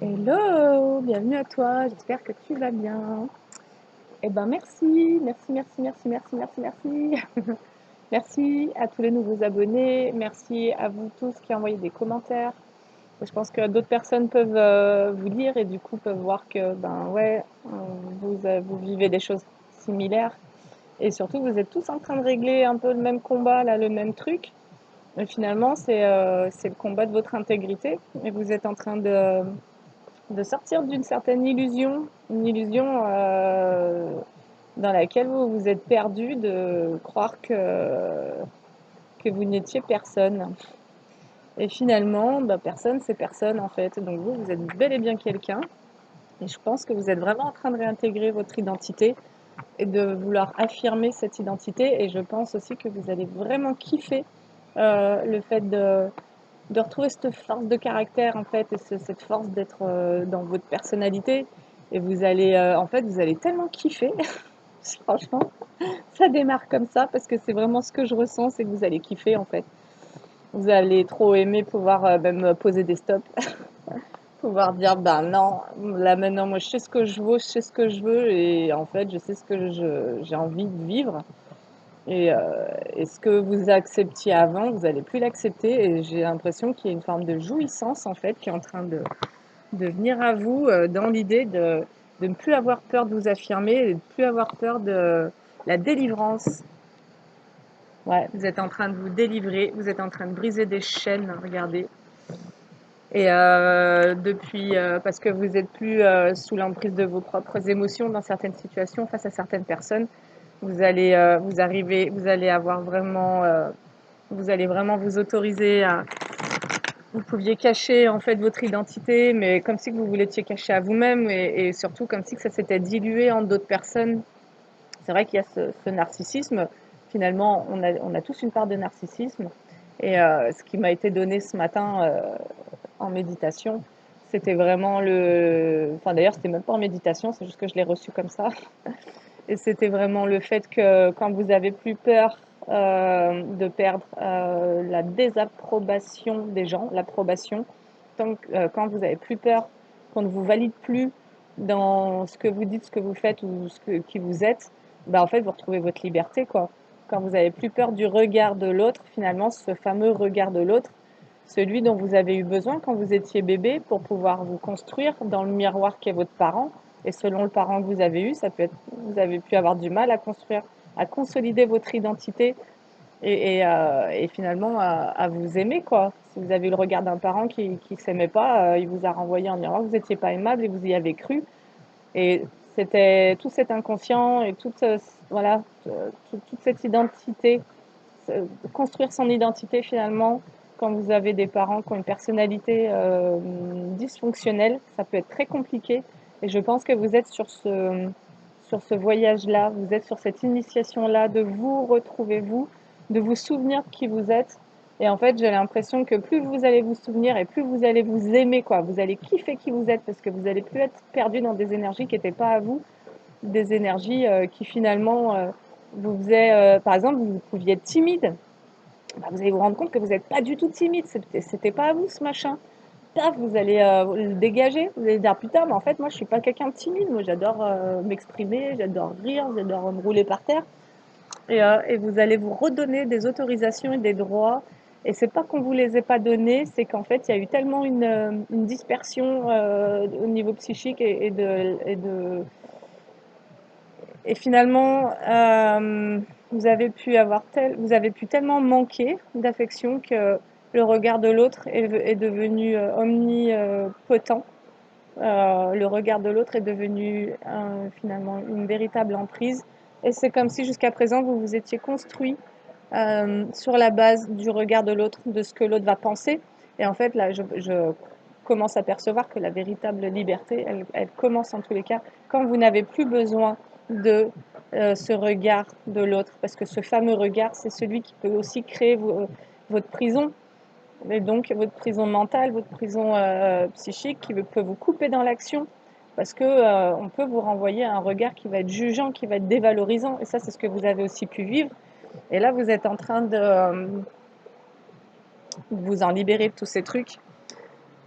Hello, bienvenue à toi, j'espère que tu vas bien. Eh ben merci, merci, merci, merci, merci, merci, merci. Merci à tous les nouveaux abonnés, merci à vous tous qui envoyez des commentaires. Je pense que d'autres personnes peuvent vous lire et du coup peuvent voir que ben ouais, vous vivez des choses similaires et surtout vous êtes tous en train de régler un peu le même combat là, le même truc. Mais finalement c'est le combat de votre intégrité et vous êtes en train de sortir d'une certaine illusion, une illusion dans laquelle vous vous êtes perdu, de croire que vous n'étiez personne. Et finalement, bah, personne, c'est personne en fait. Donc vous, vous êtes bel et bien quelqu'un. Et je pense que vous êtes vraiment en train de réintégrer votre identité et de vouloir affirmer cette identité. Et je pense aussi que vous allez vraiment kiffer le fait de retrouver cette force de caractère en fait et cette force d'être dans votre personnalité et vous allez en fait vous allez tellement kiffer. Franchement ça démarre comme ça parce que c'est vraiment ce que je ressens, c'est que vous allez kiffer en fait, vous allez trop aimer pouvoir même poser des stops, pouvoir dire ben non là maintenant moi je sais ce que je vaux, je sais ce que je veux et en fait je sais ce que j'ai envie de vivre et, ce que vous acceptiez avant, vous allez plus l'accepter et j'ai l'impression qu'il y a une forme de jouissance en fait qui est en train de venir à vous dans l'idée de ne plus avoir peur de vous affirmer et de ne plus avoir peur de la délivrance. Ouais, vous êtes en train de vous délivrer, vous êtes en train de briser des chaînes, regardez. Et depuis, parce que vous êtes plus sous l'emprise de vos propres émotions dans certaines situations, face à certaines personnes, vous allez avoir vraiment, vous allez vraiment vous autoriser à, vous pouviez cacher en fait votre identité, mais comme si vous l'étiez caché à vous-même et surtout comme si que ça s'était dilué en d'autres personnes. C'est vrai qu'il y a ce narcissisme. Finalement, on a tous une part de narcissisme. Et ce qui m'a été donné ce matin en méditation, c'était vraiment le... Enfin d'ailleurs, c'était même pas en méditation, c'est juste que je l'ai reçu comme ça. Et c'était vraiment le fait que quand vous avez plus peur de perdre la désapprobation des gens, l'approbation, quand vous avez plus peur qu'on ne vous valide plus dans ce que vous dites, ce que vous faites ou qui vous êtes, bah en fait vous retrouvez votre liberté quoi. Quand vous avez plus peur du regard de l'autre, finalement ce fameux regard de l'autre, celui dont vous avez eu besoin quand vous étiez bébé pour pouvoir vous construire dans le miroir qu'est votre parent. Et selon le parent que vous avez eu, ça peut être, vous avez pu avoir du mal à construire, à consolider votre identité et finalement à vous aimer quoi. Si vous avez eu le regard d'un parent qui ne s'aimait pas, il vous a renvoyé en miroir, vous n'étiez pas aimable et vous y avez cru. Et c'était tout cet inconscient et toute, voilà, toute cette identité, construire son identité finalement, quand vous avez des parents qui ont une personnalité dysfonctionnelle, ça peut être très compliqué. Et je pense que vous êtes sur ce voyage-là, vous êtes sur cette initiation-là de vous retrouver vous, de vous souvenir de qui vous êtes. Et en fait, j'ai l'impression que plus vous allez vous souvenir et plus vous allez vous aimer, quoi. Vous allez kiffer qui vous êtes parce que vous allez plus être perdu dans des énergies qui n'étaient pas à vous, des énergies qui finalement vous faisaient, par exemple, vous pouviez être timide, bah, vous allez vous rendre compte que vous n'êtes pas du tout timide, c'était pas à vous ce machin. Paf, vous allez le dégager, vous allez dire putain, mais en fait, moi je suis pas quelqu'un de timide, moi j'adore m'exprimer, j'adore rire, j'adore me rouler par terre. Et vous allez vous redonner des autorisations et des droits. Et c'est pas qu'on vous les ait pas donnés, c'est qu'en fait, il y a eu tellement une dispersion au niveau psychique et finalement, vous avez pu tellement manquer d'affection que le regard de l'autre est devenu omnipotent. Le regard de l'autre est devenu finalement une véritable emprise. Et c'est comme si jusqu'à présent vous vous étiez construit sur la base du regard de l'autre, de ce que l'autre va penser. Et en fait, là, je commence à percevoir que la véritable liberté, elle commence en tous les cas quand vous n'avez plus besoin de ce regard de l'autre. Parce que ce fameux regard, c'est celui qui peut aussi créer votre prison. Et donc, votre prison mentale, votre prison psychique qui peut vous couper dans l'action. Parce que on peut vous renvoyer un regard qui va être jugeant, qui va être dévalorisant. Et ça, c'est ce que vous avez aussi pu vivre. Et là, vous êtes en train de vous en libérer de tous ces trucs.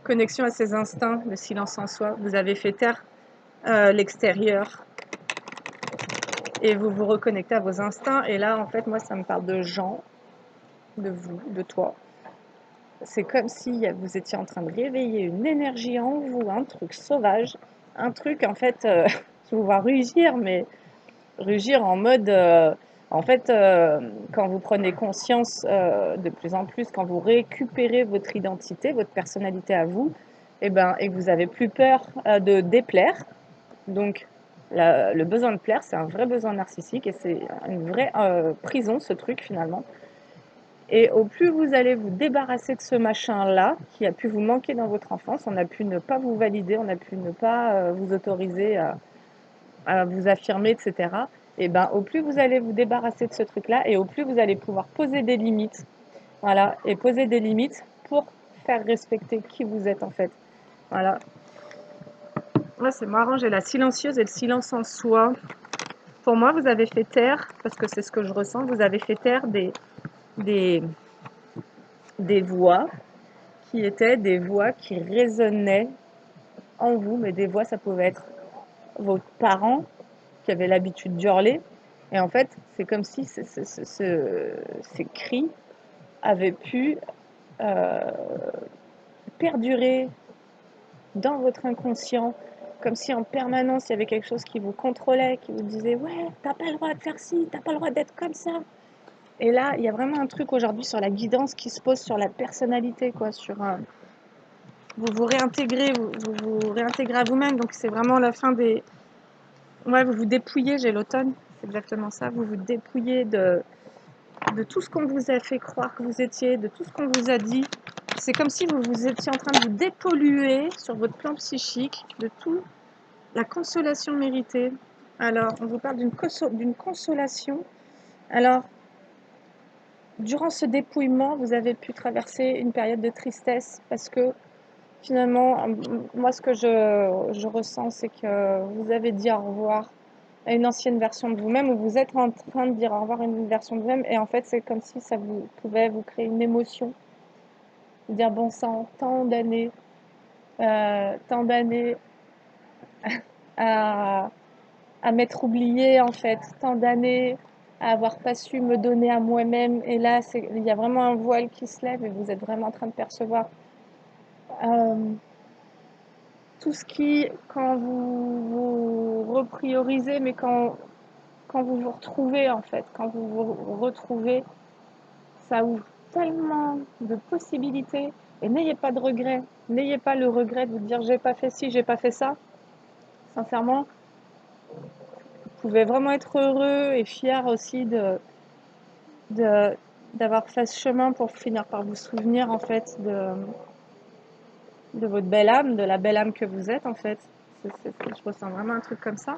connexion à ses instincts, le silence en soi. Vous avez fait taire l'extérieur et vous vous reconnectez à vos instincts. Et là, en fait, moi, ça me parle de Jean, de vous, de toi. C'est comme si vous étiez en train de réveiller une énergie en vous, un truc sauvage, un truc, en fait, je vous vois rugir, mais rugir en mode, en fait, quand vous prenez conscience de plus en plus, quand vous récupérez votre identité, votre personnalité à vous, et que vous avez plus peur de déplaire. Donc, le besoin de plaire, c'est un vrai besoin narcissique et c'est une vraie prison, ce truc finalement. Et au plus vous allez vous débarrasser de ce machin-là, qui a pu vous manquer dans votre enfance, on a pu ne pas vous valider, on a pu ne pas vous autoriser à vous affirmer, etc. Et ben, au plus vous allez vous débarrasser de ce truc-là, et au plus vous allez pouvoir poser des limites, voilà, et poser des limites pour faire respecter qui vous êtes en fait. Voilà. Ouais, c'est marrant, j'ai la silencieuse et le silence en soi. Pour moi, vous avez fait taire, parce que c'est ce que je ressens, vous avez fait taire des, des voix qui étaient des voix qui résonnaient en vous, mais des voix, ça pouvait être vos parents qui avaient l'habitude d'hurler. Et en fait, c'est comme si ces cris avaient pu euh, perdurer dans votre inconscient, comme si en permanence il y avait quelque chose qui vous contrôlait, qui vous disait ouais, t'as pas le droit de faire ci, t'as pas le droit d'être comme ça. Et là, il y a vraiment un truc aujourd'hui sur la guidance qui se pose sur la personnalité, quoi, sur vous vous réintégrez, vous réintégrez à vous-même. Donc c'est vraiment la fin des, ouais, vous vous dépouillez. J'ai l'automne, c'est exactement ça. Vous vous dépouillez de tout ce qu'on vous a fait croire que vous étiez, de tout ce qu'on vous a dit. C'est comme si vous étiez en train de vous dépolluer sur votre plan psychique de tout la consolation méritée. Alors, on vous parle d'une consolation. Alors, durant ce dépouillement, vous avez pu traverser une période de tristesse parce que finalement, moi, ce que je ressens, c'est que vous avez dit au revoir à une ancienne version de vous-même ou vous êtes en train de dire au revoir à une version de vous-même et en fait, c'est comme si ça vous pouvait vous créer une émotion. Vous dire, bon sang, tant d'années à m'être oubliée en fait, tant d'années à avoir pas su me donner à moi-même et là il y a vraiment un voile qui se lève et vous êtes vraiment en train de percevoir tout ce qui, quand vous vous repriorisez, mais quand vous vous retrouvez en fait, quand vous vous retrouvez, ça ouvre tellement de possibilités et n'ayez pas de regrets, n'ayez pas le regret de vous dire j'ai pas fait ci, j'ai pas fait ça. Sincèrement, vous pouvez vraiment être heureux et fier aussi de d'avoir fait ce chemin pour finir par vous souvenir en fait de votre belle âme, de la belle âme que vous êtes en fait. Je ressens vraiment un truc comme ça.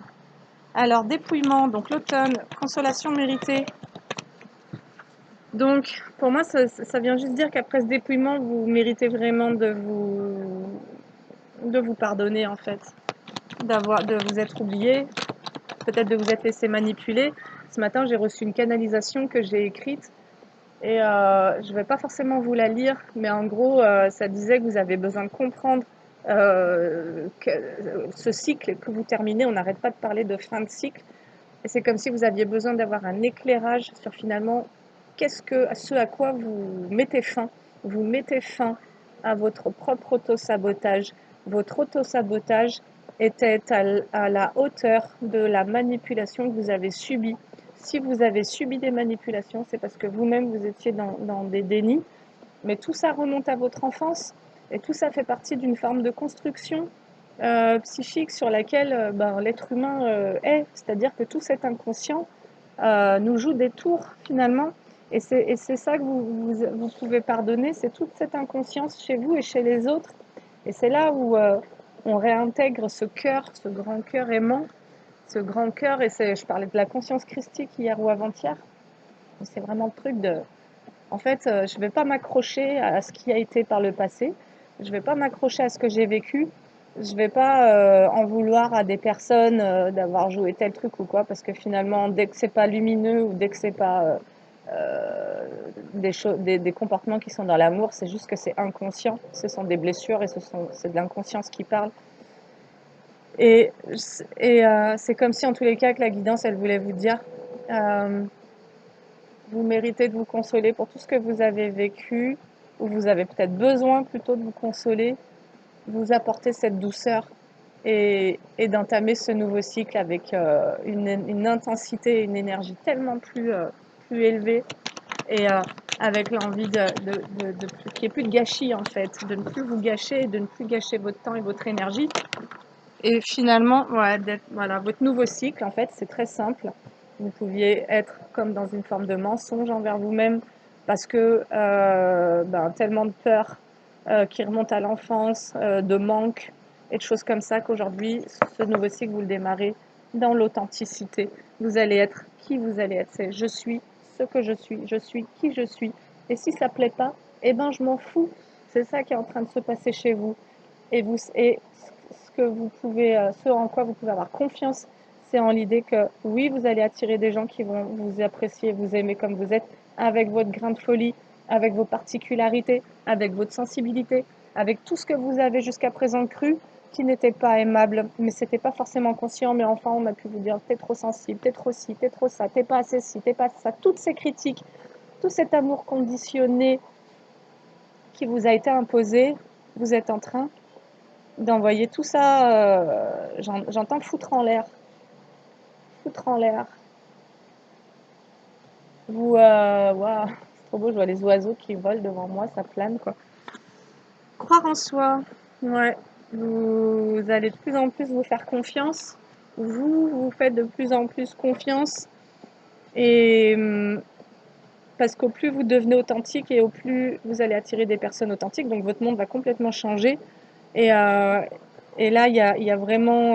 Alors dépouillement, donc l'automne, consolation méritée. Donc pour moi ça vient juste dire qu'après ce dépouillement vous méritez vraiment de vous pardonner en fait, de vous être oublié, peut-être de vous être laissé manipuler. Ce matin j'ai reçu une canalisation que j'ai écrite. Et je ne vais pas forcément vous la lire, mais en gros, ça disait que vous avez besoin de comprendre que ce cycle que vous terminez, on n'arrête pas de parler de fin de cycle, et c'est comme si vous aviez besoin d'avoir un éclairage sur finalement ce à quoi vous mettez fin. Vous mettez fin à votre propre autosabotage. Votre autosabotage était à la hauteur de la manipulation que vous avez subie. Si vous avez subi des manipulations, c'est parce que vous-même vous étiez dans des dénis. Mais tout ça remonte à votre enfance et tout ça fait partie d'une forme de construction psychique sur laquelle l'être humain est. C'est-à-dire que tout cet inconscient nous joue des tours finalement. Et c'est ça que vous pouvez pardonner, c'est toute cette inconscience chez vous et chez les autres. Et c'est là où on réintègre ce cœur, ce grand cœur aimant, ce grand cœur. Et je parlais de la conscience christique hier ou avant-hier. C'est vraiment le truc de, en fait, je ne vais pas m'accrocher à ce qui a été par le passé. Je ne vais pas m'accrocher à ce que j'ai vécu. Je ne vais pas en vouloir à des personnes d'avoir joué tel truc ou quoi, parce que finalement, dès que c'est pas lumineux ou dès que c'est pas des comportements qui sont dans l'amour, c'est juste que c'est inconscient. Ce sont des blessures et c'est de l'inconscience qui parle. C'est comme si en tous les cas que la guidance, elle voulait vous dire, vous méritez de vous consoler pour tout ce que vous avez vécu, ou vous avez peut-être besoin plutôt de vous consoler, vous apporter cette douceur et d'entamer ce nouveau cycle avec une intensité et une énergie tellement plus élevée et avec l'envie qu'il n'y ait plus de gâchis en fait, de ne plus vous gâcher, de ne plus gâcher votre temps et votre énergie. Et finalement, ouais, voilà, votre nouveau cycle, en fait, c'est très simple. Vous pouviez être comme dans une forme de mensonge envers vous-même parce que tellement de peur qui remonte à l'enfance, de manque et de choses comme ça qu'aujourd'hui, ce nouveau cycle, vous le démarrez dans l'authenticité. Vous allez être qui vous allez être. C'est je suis ce que je suis qui je suis. Et si ça ne plaît pas, eh ben je m'en fous. C'est ça qui est en train de se passer chez vous. Et ce en quoi vous pouvez avoir confiance, c'est en l'idée que oui, vous allez attirer des gens qui vont vous apprécier, vous aimer comme vous êtes, avec votre grain de folie, avec vos particularités, avec votre sensibilité, avec tout ce que vous avez jusqu'à présent cru qui n'était pas aimable, mais c'était pas forcément conscient, mais enfin on a pu vous dire t'es trop sensible, t'es trop ci, t'es trop ça, t'es pas assez ci, t'es pas ça, toutes ces critiques, tout cet amour conditionné qui vous a été imposé, vous êtes en train d'envoyer tout ça, j'entends foutre en l'air. Waouh, c'est trop beau, je vois les oiseaux qui volent devant moi, ça plane quoi. Croire en soi, ouais, vous allez de plus en plus vous faire confiance, vous faites de plus en plus confiance, et parce qu'au plus vous devenez authentique et au plus vous allez attirer des personnes authentiques, donc votre monde va complètement changer. Et, euh, et là, il y a vraiment,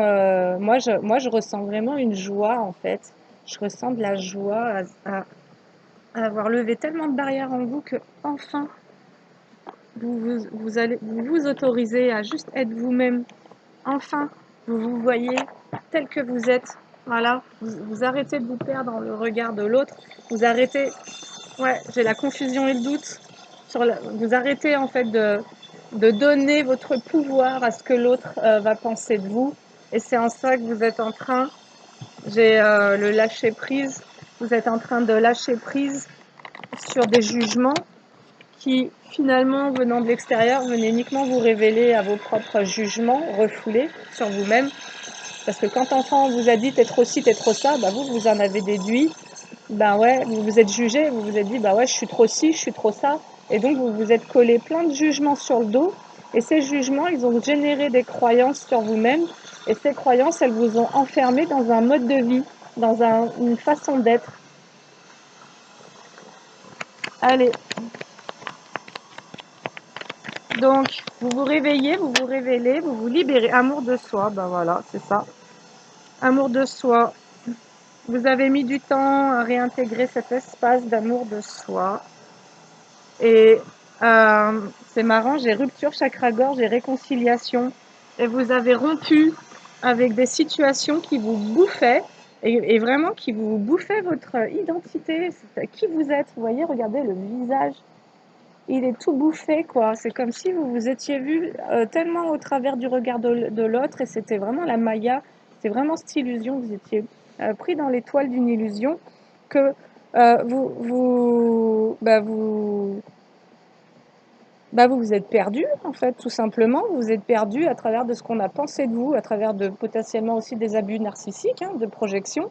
moi, je ressens vraiment une joie en fait. Je ressens de la joie à avoir levé tellement de barrières en vous que enfin, vous vous autorisez à juste être vous-même. Enfin, vous vous voyez tel que vous êtes. Voilà, vous arrêtez de vous perdre dans le regard de l'autre. Vous arrêtez, ouais, j'ai la confusion et le doute. Vous arrêtez en fait de donner votre pouvoir à ce que l'autre va penser de vous. Et c'est en ça que vous êtes en train, j'ai le lâcher prise, vous êtes en train de lâcher prise sur des jugements qui finalement venant de l'extérieur venaient uniquement vous révéler à vos propres jugements refoulés sur vous-même. Parce que quand enfant on vous a dit t'es trop ci, t'es trop ça, bah vous en avez déduit, bah ouais, vous vous êtes jugé, vous vous êtes dit bah ouais je suis trop ci, je suis trop ça. Et donc vous vous êtes collé plein de jugements sur le dos. Et ces jugements, ils ont généré des croyances sur vous-même. Et ces croyances, elles vous ont enfermé dans un mode de vie, dans une façon d'être. Allez, donc vous vous réveillez, vous vous révélez, vous vous libérez. Amour de soi, ben voilà, c'est ça. Amour de soi. Vous avez mis du temps à réintégrer cet espace d'amour de soi. Et c'est marrant, j'ai rupture chakra-gorge et réconciliation. Et vous avez rompu avec des situations qui vous bouffaient et vraiment qui vous bouffaient votre identité, qui vous êtes. Vous voyez, regardez le visage, il est tout bouffé, quoi. C'est comme si vous vous étiez vu tellement au travers du regard de l'autre et c'était vraiment la Maya, c'était vraiment cette illusion, vous étiez pris dans les toiles d'une illusion que vous vous êtes perdu en fait, tout simplement. Vous vous êtes perdu à travers de ce qu'on a pensé de vous, à travers de potentiellement aussi des abus narcissiques, hein, de projection.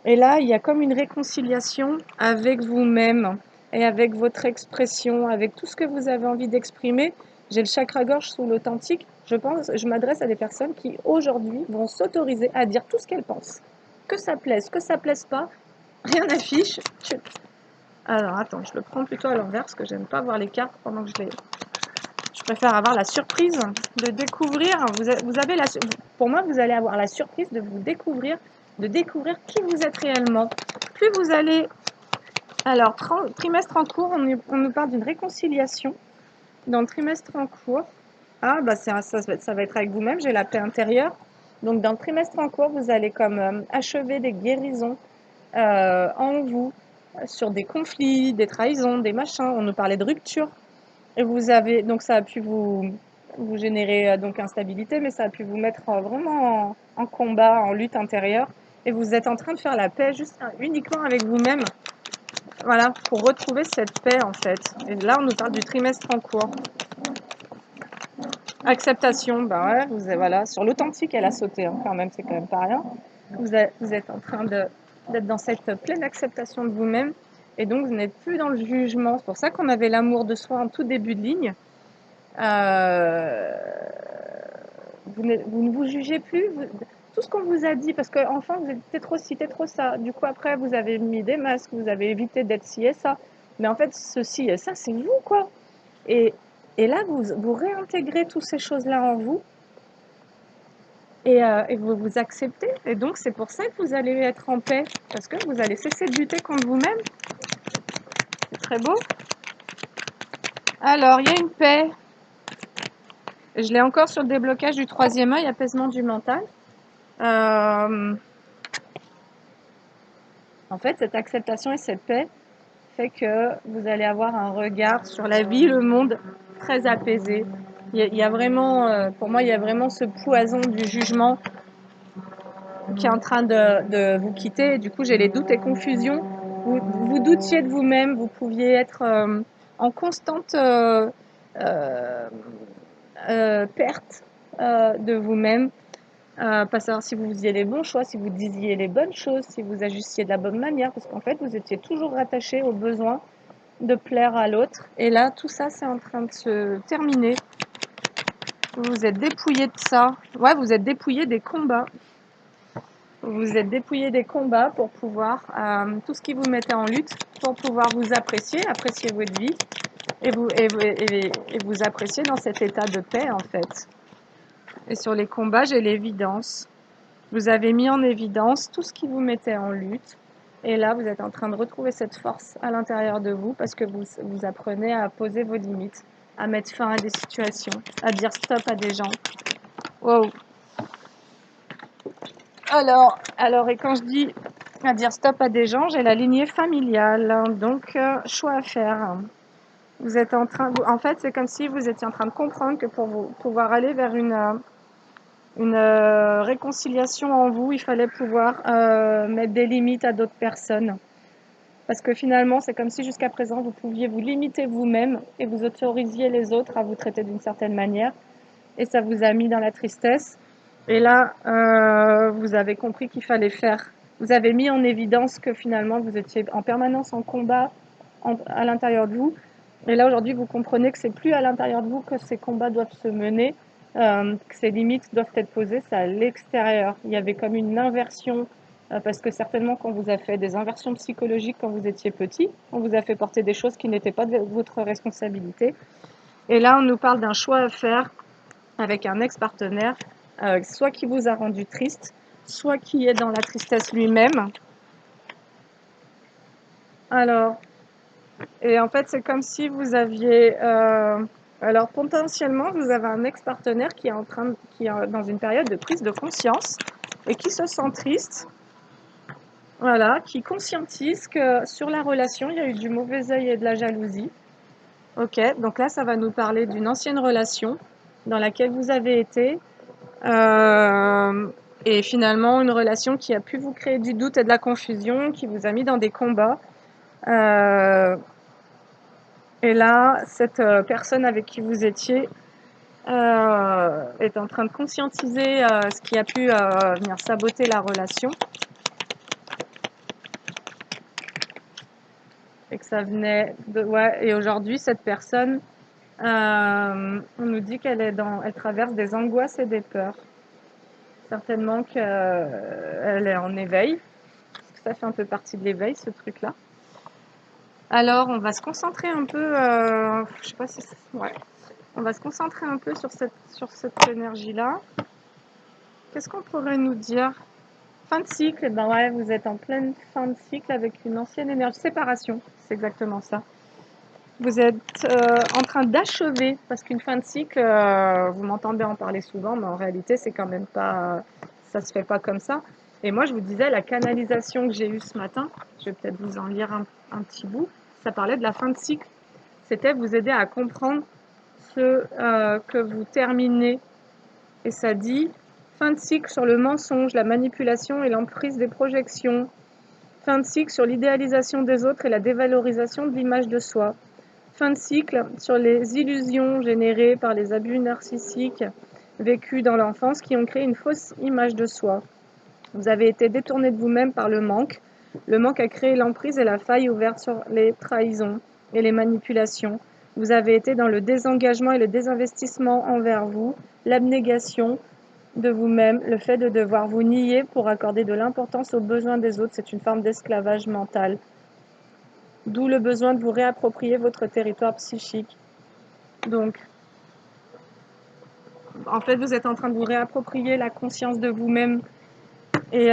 Et là, il y a comme une réconciliation avec vous-même et avec votre expression, avec tout ce que vous avez envie d'exprimer. J'ai le chakra-gorge sous l'authentique. Je m'adresse à des personnes qui aujourd'hui vont s'autoriser à dire tout ce qu'elles pensent. Que ça plaise pas, rien n'affiche. Alors attends, je le prends plutôt à l'envers parce que j'aime pas voir les cartes pendant que je préfère avoir la surprise de découvrir. Pour moi, vous allez avoir la surprise de vous découvrir, de découvrir qui vous êtes réellement. Plus vous allez. Alors, trimestre en cours, on nous parle d'une réconciliation. Dans le trimestre en cours, ah, bah ça va être avec vous-même, j'ai la paix intérieure. Donc, dans le trimestre en cours, vous allez comme achever des guérisons en vous, sur des conflits, des trahisons, des machins. On nous parlait de rupture. Et vous avez, donc ça a pu vous générer donc instabilité, mais ça a pu vous mettre vraiment en combat, en lutte intérieure. Et vous êtes en train de faire la paix juste uniquement avec vous-même. Voilà, pour retrouver cette paix en fait. Et là, on nous parle du trimestre en cours. Acceptation, bah ouais, voilà, sur l'authentique, elle a sauté hein, quand même, c'est quand même pas rien. Vous êtes en train d'être dans cette pleine acceptation de vous-même et donc vous n'êtes plus dans le jugement. C'est pour ça qu'on avait l'amour de soi en tout début de ligne. Vous ne vous jugez plus. Tout ce qu'on vous a dit, parce qu'enfant, vous étiez trop ci, t'es trop ça. Du coup, après, vous avez mis des masques, vous avez évité d'être ci et ça. Mais en fait, ceci et ça, c'est vous, quoi. Et, et là, vous réintégrez toutes ces choses-là en vous et vous vous acceptez. Et donc, c'est pour ça que vous allez être en paix, parce que vous allez cesser de lutter contre vous-même. C'est très beau. Alors, il y a une paix. Je l'ai encore sur le déblocage du troisième œil, apaisement du mental. En fait, cette acceptation et cette paix fait que vous allez avoir un regard sur la vie, le monde très apaisé. Il y a vraiment, pour moi, il y a vraiment ce poison du jugement qui est en train de vous quitter. Et du coup, j'ai les doutes et confusions. Vous doutiez de vous-même, vous pouviez être en constante perte de vous-même. Pas savoir si vous faisiez les bons choix, si vous disiez les bonnes choses, si vous ajustiez de la bonne manière, parce qu'en fait, vous étiez toujours rattaché au besoin de plaire à l'autre. Et là, tout ça, c'est en train de se terminer. Vous vous êtes dépouillé de ça. Ouais, vous êtes dépouillé des combats. Vous êtes dépouillé des combats pour pouvoir, tout ce qui vous mettait en lutte, pour pouvoir vous apprécier, apprécier votre vie et vous apprécier dans cet état de paix, en fait. Et sur les combats, j'ai l'évidence. Vous avez mis en évidence tout ce qui vous mettait en lutte. Et là, vous êtes en train de retrouver cette force à l'intérieur de vous parce que vous apprenez à poser vos limites, à mettre fin à des situations, à dire stop à des gens. Wow. Alors, et quand je dis à dire stop à des gens, j'ai la lignée familiale. Donc, choix à faire. Vous êtes en fait, c'est comme si vous étiez en train de comprendre que pour vous pouvoir aller vers une réconciliation en vous, il fallait pouvoir mettre des limites à d'autres personnes. Parce que finalement, c'est comme si jusqu'à présent, vous pouviez vous limiter vous-même et vous autorisiez les autres à vous traiter d'une certaine manière. Et ça vous a mis dans la tristesse. Et là, vous avez compris qu'il fallait faire. Vous avez mis en évidence que finalement, vous étiez en permanence en combat à l'intérieur de vous. Et là, aujourd'hui, vous comprenez que c'est plus à l'intérieur de vous que ces combats doivent se mener, que ces limites doivent être posées, c'est à l'extérieur. Il y avait comme une inversion, parce que certainement, quand vous avez fait des inversions psychologiques quand vous étiez petit, on vous a fait porter des choses qui n'étaient pas de votre responsabilité. Et là, on nous parle d'un choix à faire avec un ex-partenaire, soit qui vous a rendu triste, soit qui est dans la tristesse lui-même. Alors, et en fait, c'est comme si vous aviez... alors, potentiellement, vous avez un ex-partenaire qui est dans une période de prise de conscience et qui se sent triste, voilà, qui conscientise que sur la relation, il y a eu du mauvais œil et de la jalousie. Ok, donc là, ça va nous parler d'une ancienne relation dans laquelle vous avez été, et finalement, une relation qui a pu vous créer du doute et de la confusion, qui vous a mis dans des combats. Et là, cette personne avec qui vous étiez est en train de conscientiser ce qui a pu venir saboter la relation. Et que ça venait de... Ouais, et aujourd'hui, cette personne, on nous dit elle traverse des angoisses et des peurs. Certainement qu'elle est en éveil, parce que ça fait un peu partie de l'éveil, ce truc-là. Alors, on va se concentrer un peu, je sais pas si ouais. On va se concentrer un peu sur cette énergie-là. Qu'est-ce qu'on pourrait nous dire? Fin de cycle, eh ben ouais, vous êtes en pleine fin de cycle avec une ancienne énergie. Séparation, c'est exactement ça. Vous êtes en train d'achever, parce qu'une fin de cycle, vous m'entendez en parler souvent, mais en réalité, c'est quand même pas, ça se fait pas comme ça. Et moi, je vous disais, la canalisation que j'ai eue ce matin, je vais peut-être vous en lire un petit bout, ça parlait de la fin de cycle. C'était vous aider à comprendre ce que vous terminez. Et ça dit, fin de cycle sur le mensonge, la manipulation et l'emprise des projections. Fin de cycle sur l'idéalisation des autres et la dévalorisation de l'image de soi. Fin de cycle sur les illusions générées par les abus narcissiques vécus dans l'enfance qui ont créé une fausse image de soi. Vous avez été détourné de vous-même par le manque. Le manque a créé l'emprise et la faille ouverte sur les trahisons et les manipulations. Vous avez été dans le désengagement et le désinvestissement envers vous, l'abnégation de vous-même, le fait de devoir vous nier pour accorder de l'importance aux besoins des autres, c'est une forme d'esclavage mental. D'où le besoin de vous réapproprier votre territoire psychique. Donc, en fait, vous êtes en train de vous réapproprier la conscience de vous-même. Et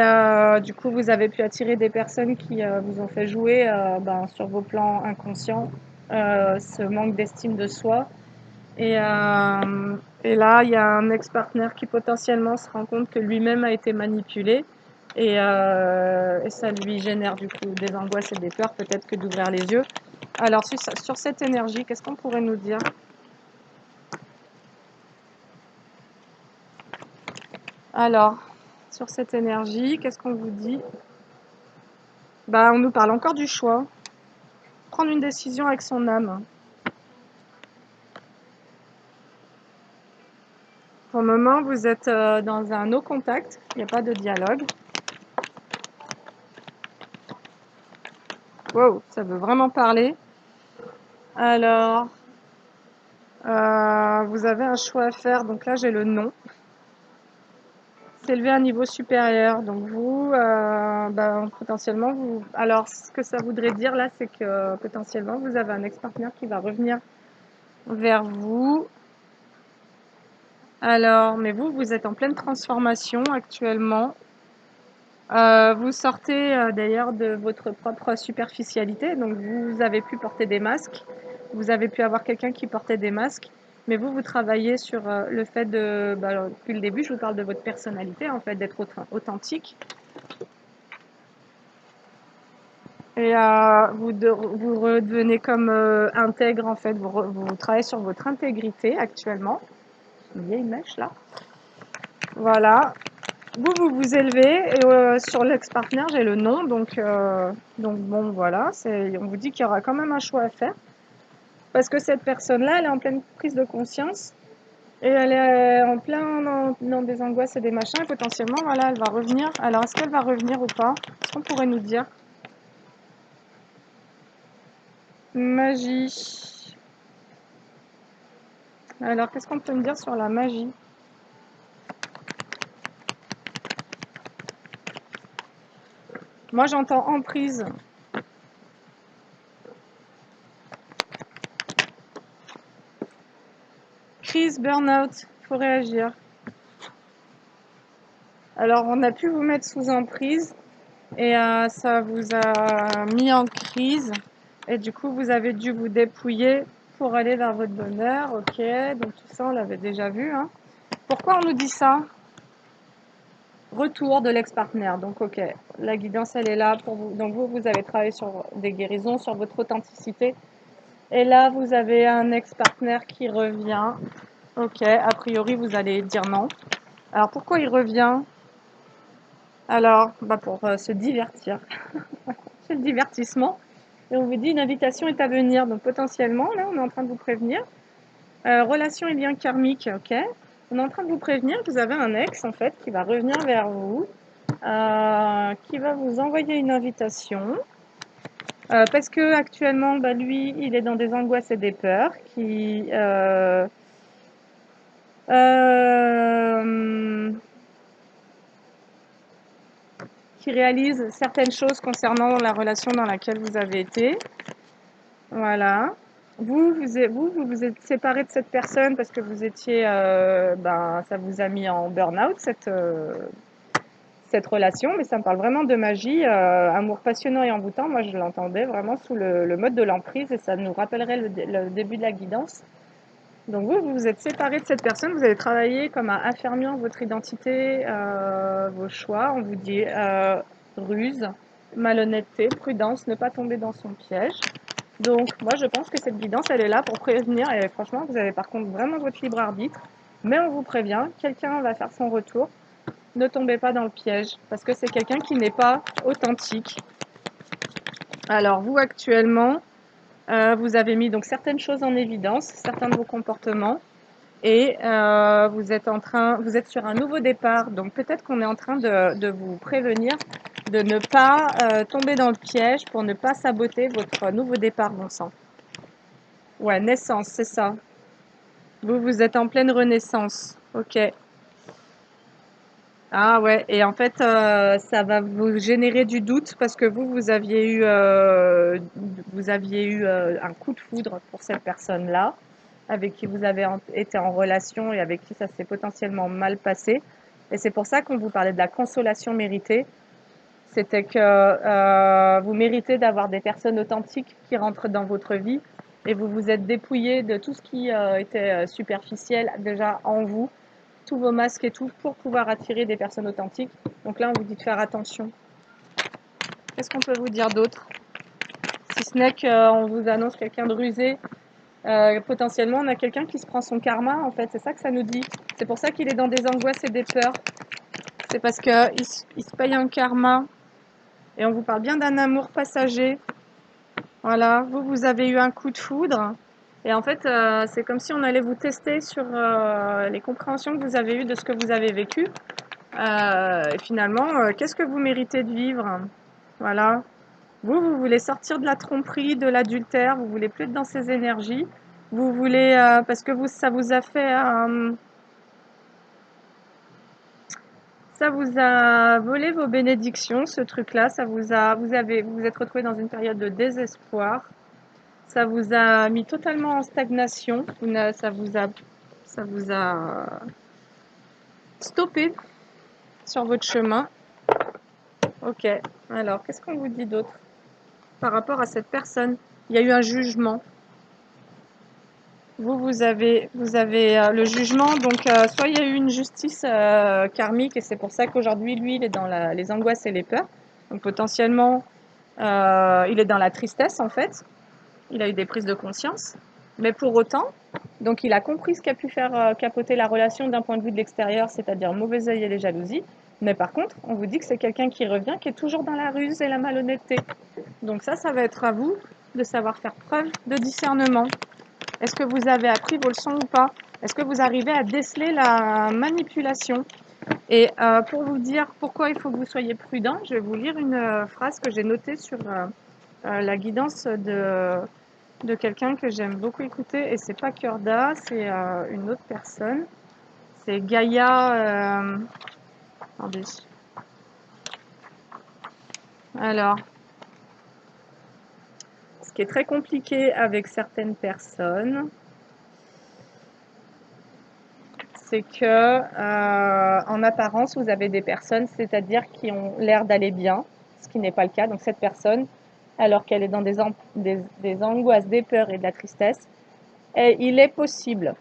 du coup, vous avez pu attirer des personnes qui vous ont fait jouer sur vos plans inconscients ce manque d'estime de soi. Et là, il y a un ex-partenaire qui potentiellement se rend compte que lui-même a été manipulé. Et ça lui génère du coup des angoisses et des peurs, peut-être que d'ouvrir les yeux. Alors, sur cette énergie, qu'est-ce qu'on pourrait nous dire? Alors, sur cette énergie, qu'est-ce qu'on vous dit? On nous parle encore du choix. Prendre une décision avec son âme. Pour le moment, vous êtes dans un no contact, il n'y a pas de dialogue. Wow, ça veut vraiment parler. Alors, vous avez un choix à faire, donc là j'ai le non. S'élever à un niveau supérieur, donc vous, potentiellement, vous... Alors, ce que ça voudrait dire là, c'est que potentiellement, vous avez un ex-partenaire qui va revenir vers vous. Alors, mais vous êtes en pleine transformation actuellement. Vous sortez d'ailleurs de votre propre superficialité, donc vous avez pu porter des masques, vous avez pu avoir quelqu'un qui portait des masques, mais vous travaillez sur le fait de, depuis le début, je vous parle de votre personnalité, en fait, d'être authentique. Et vous redevenez comme intègre, en fait, vous travaillez sur votre intégrité actuellement. Une vieille mèche là. Voilà. Vous vous élevez et sur l'ex-partenaire, j'ai le non, donc bon, voilà, on vous dit qu'il y aura quand même un choix à faire parce que cette personne-là, elle est en pleine prise de conscience et elle est en plein dans des angoisses et des machins et potentiellement, voilà, elle va revenir. Alors, est-ce qu'elle va revenir ou pas? Est-ce qu'on pourrait nous dire? Magie. Alors, qu'est-ce qu'on peut me dire sur la magie? Moi, j'entends emprise. Crise, burn-out, il faut réagir. Alors, on a pu vous mettre sous emprise et ça vous a mis en crise et du coup, vous avez dû vous dépouiller pour aller vers votre bonheur. Ok, donc tout ça, on l'avait déjà vu. Hein. Pourquoi on nous dit ça? Retour de l'ex-partenaire. Donc, ok, la guidance, elle est là pour vous. Donc, vous avez travaillé sur des guérisons, sur votre authenticité. Et là, vous avez un ex-partenaire qui revient. Ok, a priori, vous allez dire non. Alors, pourquoi il revient? Alors, pour se divertir. C'est le divertissement. Et on vous dit une invitation est à venir. Donc, potentiellement, là, on est en train de vous prévenir. Relation et lien karmique, ok. On est en train de vous prévenir que vous avez un ex, en fait, qui va revenir vers vous, qui va vous envoyer une invitation. Parce que actuellement, lui, il est dans des angoisses et des peurs, qui réalise certaines choses concernant la relation dans laquelle vous avez été. Voilà. Vous êtes séparé de cette personne parce que vous étiez, ça vous a mis en burn-out cette relation, mais ça me parle vraiment de magie, amour passionnant et envoûtant. Moi, je l'entendais vraiment sous le mode de l'emprise et ça nous rappellerait le début de la guidance. Donc vous vous êtes séparés de cette personne, vous avez travaillé comme à affirmer votre identité, vos choix. On vous dit ruse, malhonnêteté, prudence, ne pas tomber dans son piège. Donc moi je pense que cette guidance elle est là pour prévenir et franchement vous avez par contre vraiment votre libre arbitre. Mais on vous prévient, quelqu'un va faire son retour. Ne tombez pas dans le piège parce que c'est quelqu'un qui n'est pas authentique. Alors vous actuellement, vous avez mis donc certaines choses en évidence, certains de vos comportements. Et vous êtes sur un nouveau départ, donc peut-être qu'on est en train de vous prévenir de ne pas tomber dans le piège pour ne pas saboter votre nouveau départ, bon sang. Ouais, naissance, c'est ça. Vous êtes en pleine renaissance. Ok. Ah ouais, et en fait, ça va vous générer du doute parce que vous aviez eu un coup de foudre pour cette personne-là, avec qui vous avez été en relation et avec qui ça s'est potentiellement mal passé. Et c'est pour ça qu'on vous parlait de la consolation méritée. C'était que vous méritez d'avoir des personnes authentiques qui rentrent dans votre vie et vous vous êtes dépouillé de tout ce qui était superficiel déjà en vous, tous vos masques et tout, pour pouvoir attirer des personnes authentiques. Donc là, on vous dit de faire attention. Qu'est-ce qu'on peut vous dire d'autre? Si ce n'est qu'on vous annonce quelqu'un de rusé, potentiellement, on a quelqu'un qui se prend son karma, en fait. C'est ça que ça nous dit. C'est pour ça qu'il est dans des angoisses et des peurs. C'est parce qu'il se paye un karma. Et on vous parle bien d'un amour passager. Voilà, vous avez eu un coup de foudre. Et en fait, c'est comme si on allait vous tester sur les compréhensions que vous avez eues de ce que vous avez vécu. Et finalement, qu'est-ce que vous méritez de vivre? Voilà. Vous voulez sortir de la tromperie, de l'adultère, vous voulez plus être dans ces énergies. Vous voulez, parce que ça vous a fait, ça vous a volé vos bénédictions, ce truc-là. Vous vous êtes retrouvé dans une période de désespoir. Ça vous a mis totalement en stagnation. Ça vous a stoppé sur votre chemin. Ok. Alors, qu'est-ce qu'on vous dit d'autre par rapport à cette personne? Il y a eu un jugement. Vous avez le jugement, donc soit il y a eu une justice karmique et c'est pour ça qu'aujourd'hui, lui, il est dans les angoisses et les peurs. Donc potentiellement, il est dans la tristesse en fait. Il a eu des prises de conscience. Mais pour autant, donc il a compris ce qui a pu faire capoter la relation d'un point de vue de l'extérieur, c'est-à-dire mauvais œil et les jalousies. Mais par contre, on vous dit que c'est quelqu'un qui revient, qui est toujours dans la ruse et la malhonnêteté. Donc ça va être à vous de savoir faire preuve de discernement. Est-ce que vous avez appris vos leçons ou pas? Est-ce que vous arrivez à déceler la manipulation? Et pour vous dire pourquoi il faut que vous soyez prudent, je vais vous lire une phrase que j'ai notée sur la guidance de quelqu'un que j'aime beaucoup écouter. Et c'est pas Kurda, c'est une autre personne. C'est Gaïa. Attendez. Alors, ce qui est très compliqué avec certaines personnes, c'est que en apparence, vous avez des personnes, c'est-à-dire qui ont l'air d'aller bien, ce qui n'est pas le cas. Donc cette personne, alors qu'elle est dans des angoisses, des peurs et de la tristesse, et il est possible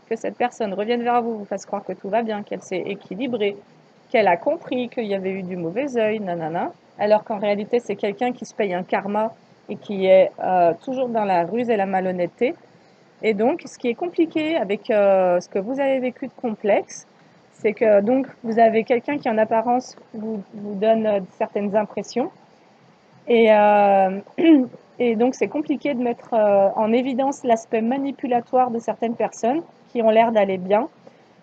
que cette personne revienne vers vous, vous fasse croire que tout va bien, qu'elle s'est équilibrée, qu'elle a compris qu'il y avait eu du mauvais œil, nanana, alors qu'en réalité c'est quelqu'un qui se paye un karma et qui est toujours dans la ruse et la malhonnêteté. Et donc, ce qui est compliqué avec ce que vous avez vécu de complexe, c'est que donc vous avez quelqu'un qui en apparence vous donne certaines impressions. Et, et donc c'est compliqué de mettre en évidence l'aspect manipulatoire de certaines personnes qui ont l'air d'aller bien,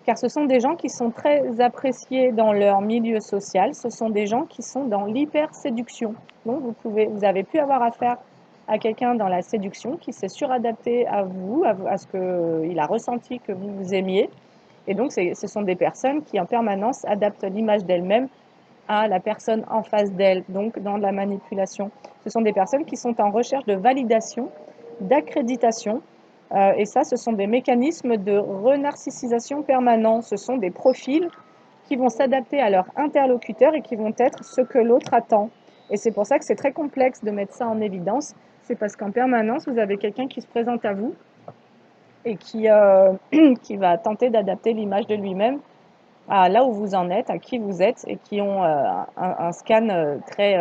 car ce sont des gens qui sont très appréciés dans leur milieu social, ce sont des gens qui sont dans l'hyper-séduction. Donc vous avez pu avoir affaire à quelqu'un dans la séduction qui s'est suradapté à vous, à ce qu'il a ressenti que vous vous aimiez. Et donc ce sont des personnes qui en permanence adaptent l'image d'elles-mêmes à la personne en face d'elles, donc dans la manipulation. Ce sont des personnes qui sont en recherche de validation, d'accréditation, et ça, ce sont des mécanismes de renarcissisation permanents. Ce sont des profils qui vont s'adapter à leur interlocuteur et qui vont être ce que l'autre attend. Et c'est pour ça que c'est très complexe de mettre ça en évidence. C'est parce qu'en permanence, vous avez quelqu'un qui se présente à vous et qui, qui va tenter d'adapter l'image de lui-même à là où vous en êtes, à qui vous êtes et qui ont un scan très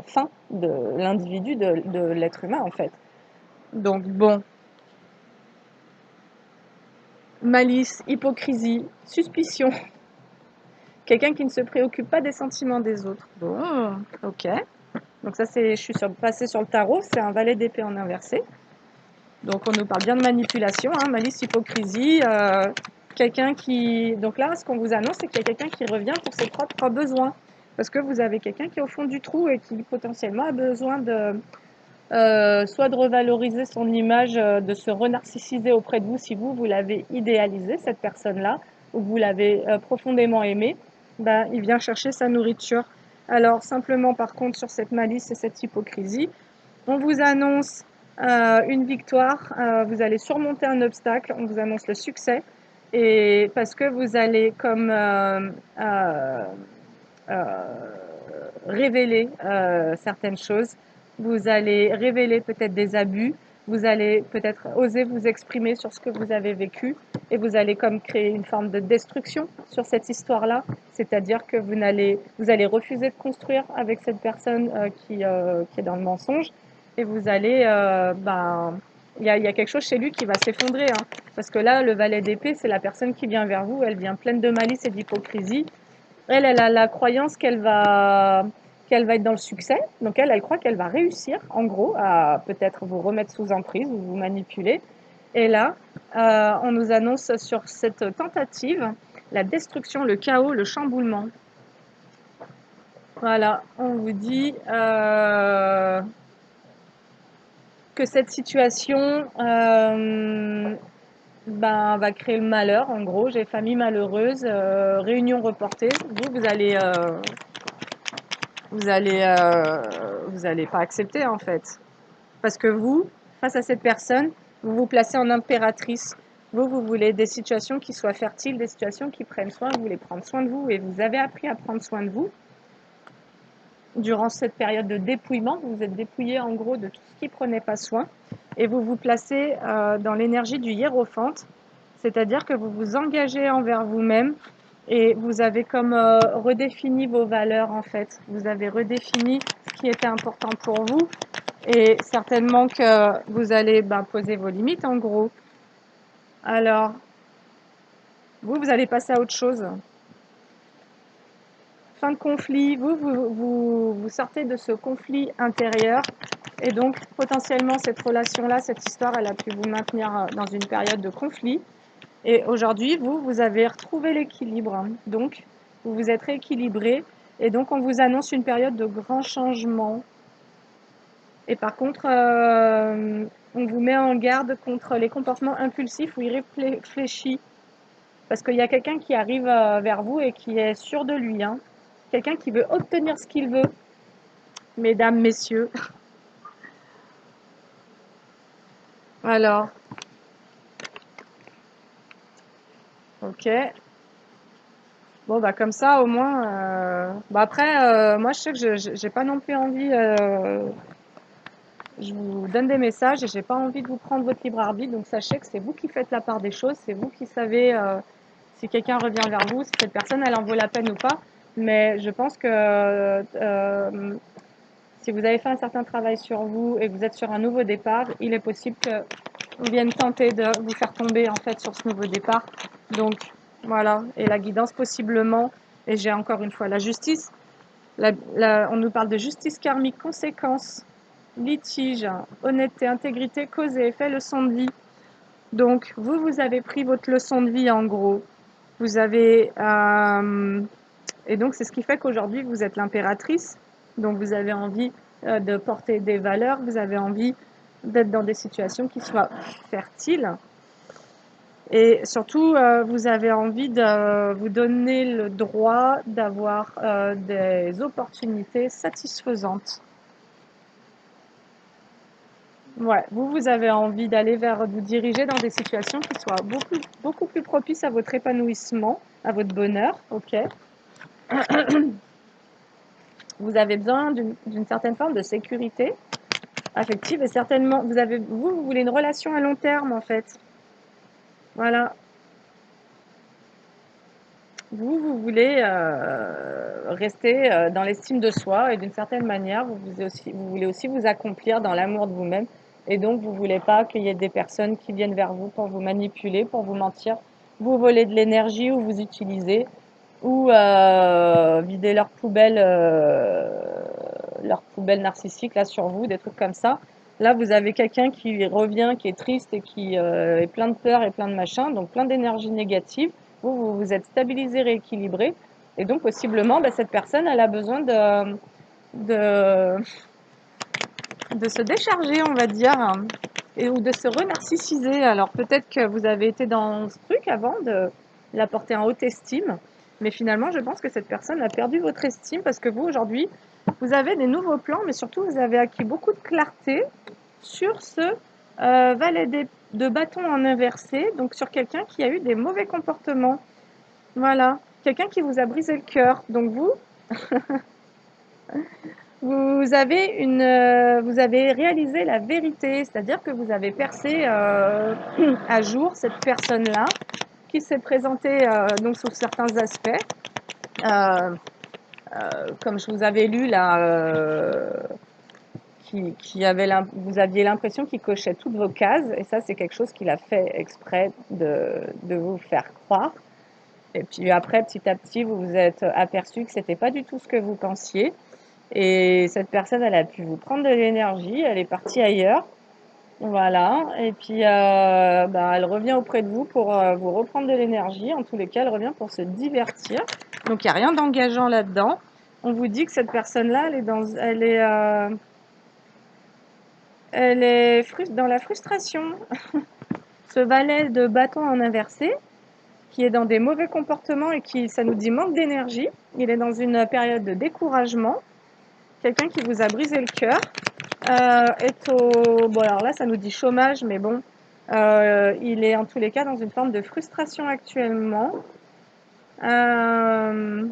fin de l'individu, de l'être humain en fait. Donc bon, malice, hypocrisie, suspicion, quelqu'un qui ne se préoccupe pas des sentiments des autres. Bon, ok. Donc ça c'est, je suis passée sur le tarot, c'est un valet d'épée en inversé. Donc on nous parle bien de manipulation, hein, malice, hypocrisie, quelqu'un qui... Donc là, ce qu'on vous annonce, c'est qu'il y a quelqu'un qui revient pour ses propres besoins. Parce que vous avez quelqu'un qui est au fond du trou et qui potentiellement a besoin de soit de revaloriser son image, de se renarcissiser auprès de vous si vous l'avez idéalisé, cette personne-là, ou que vous l'avez profondément aimé, ben, il vient chercher sa nourriture. Alors simplement par contre sur cette malice et cette hypocrisie, on vous annonce une victoire, vous allez surmonter un obstacle, on vous annonce le succès, et parce que vous allez comme révéler certaines choses, vous allez révéler peut-être des abus, vous allez peut-être oser vous exprimer sur ce que vous avez vécu, et vous allez comme créer une forme de destruction sur cette histoire-là, c'est-à-dire que vous allez refuser de construire avec cette personne qui est dans le mensonge, et vous allez, il y a quelque chose chez lui qui va s'effondrer, hein, parce que là, le valet d'épée, c'est la personne qui vient vers vous, elle vient pleine de malice et d'hypocrisie. Elle a la croyance qu'elle va être dans le succès, donc elle croit qu'elle va réussir, en gros, à peut-être vous remettre sous emprise ou vous manipuler. Et là, on nous annonce sur cette tentative la destruction, le chaos, le chamboulement. Voilà, on vous dit que cette situation va créer le malheur, en gros. J'ai famille malheureuse, réunion reportée. Vous allez pas accepter en fait. Parce que vous, face à cette personne, vous vous placez en impératrice. Vous voulez des situations qui soient fertiles, des situations qui prennent soin, vous voulez prendre soin de vous et vous avez appris à prendre soin de vous. Durant cette période de dépouillement, vous vous êtes dépouillé en gros de tout ce qui prenait pas soin et vous vous placez dans l'énergie du hiérophante, c'est-à-dire que vous vous engagez envers vous-même et vous avez comme redéfini vos valeurs en fait. Vous avez redéfini ce qui était important pour vous et certainement que vous allez poser vos limites en gros. Alors, vous allez passer à autre chose. Fin de conflit, vous sortez de ce conflit intérieur et donc potentiellement cette relation-là, cette histoire, elle a pu vous maintenir dans une période de conflit. Et aujourd'hui, vous avez retrouvé l'équilibre. Donc, vous vous êtes rééquilibré et donc on vous annonce une période de grands changements. Et par contre, on vous met en garde contre les comportements impulsifs ou irréfléchis. Parce qu'il y a quelqu'un qui arrive vers vous et qui est sûr de lui, hein. Quelqu'un qui veut obtenir ce qu'il veut, mesdames, messieurs. Alors, ok. Bon, comme ça, au moins. Après, moi, je sais que j'ai pas non plus envie. Je vous donne des messages et j'ai pas envie de vous prendre votre libre arbitre. Donc, sachez que c'est vous qui faites la part des choses. C'est vous qui savez si quelqu'un revient vers vous, si cette personne, elle en vaut la peine ou pas. Mais je pense que si vous avez fait un certain travail sur vous et que vous êtes sur un nouveau départ, il est possible qu'on vienne tenter de vous faire tomber en fait sur ce nouveau départ. Donc voilà, et la guidance possiblement, et j'ai encore une fois la justice, on nous parle de justice karmique, conséquences, litige, honnêteté, intégrité, cause et effet, leçon de vie. Donc vous avez pris votre leçon de vie en gros. Vous avez... et donc c'est ce qui fait qu'aujourd'hui vous êtes l'impératrice. Donc vous avez envie de porter des valeurs, vous avez envie d'être dans des situations qui soient fertiles. Et surtout, vous avez envie de vous donner le droit d'avoir des opportunités satisfaisantes. Ouais, vous avez envie d'aller vous diriger dans des situations qui soient beaucoup plus propices à votre épanouissement, à votre bonheur, ok. Vous avez besoin d'une certaine forme de sécurité affective et certainement, vous voulez une relation à long terme en fait. Voilà. Vous voulez, rester, dans l'estime de soi et d'une certaine manière, vous voulez aussi vous accomplir dans l'amour de vous-même et donc vous voulez pas qu'il y ait des personnes qui viennent vers vous pour vous manipuler, pour vous mentir, vous voler de l'énergie ou vous utiliser ou vider leur poubelle narcissique là sur vous, des trucs comme ça. Là, vous avez quelqu'un qui revient, qui est triste et qui est plein de peur et plein de machin, donc plein d'énergie négative. Vous êtes stabilisé, rééquilibré, et donc possiblement, bah, cette personne, elle a besoin de, de se décharger, on va dire, ou de se renarcissiser. Alors peut-être que vous avez été dans ce truc avant de la porter en haute estime, mais finalement, je pense que cette personne a perdu votre estime parce que vous, aujourd'hui, vous avez des nouveaux plans, mais surtout, vous avez acquis beaucoup de clarté sur ce valet de bâton en inversé, donc sur quelqu'un qui a eu des mauvais comportements. Voilà, quelqu'un qui vous a brisé le cœur. Donc vous avez réalisé la vérité, c'est-à-dire que vous avez percé à jour cette personne-là qui s'est présentée donc sous certains aspects, euh, comme je vous avais lu là, vous aviez l'impression qu'il cochait toutes vos cases, et ça c'est quelque chose qu'il a fait exprès de vous faire croire. Et puis après, petit à petit, vous vous êtes aperçu que c'était pas du tout ce que vous pensiez. Et cette personne, elle a pu vous prendre de l'énergie, elle est partie ailleurs. Voilà. Et puis, bah, elle revient auprès de vous pour vous reprendre de l'énergie. En tous les cas, elle revient pour se divertir. Donc, il n'y a rien d'engageant là-dedans. On vous dit que cette personne-là, elle est dans la frustration. Ce valet de bâton en inversé, qui est dans des mauvais comportements et qui, ça nous dit, manque d'énergie. Il est dans une période de découragement. Quelqu'un qui vous a brisé le cœur est au... Bon, alors là, ça nous dit chômage, mais bon, il est en tous les cas dans une forme de frustration actuellement. Euh,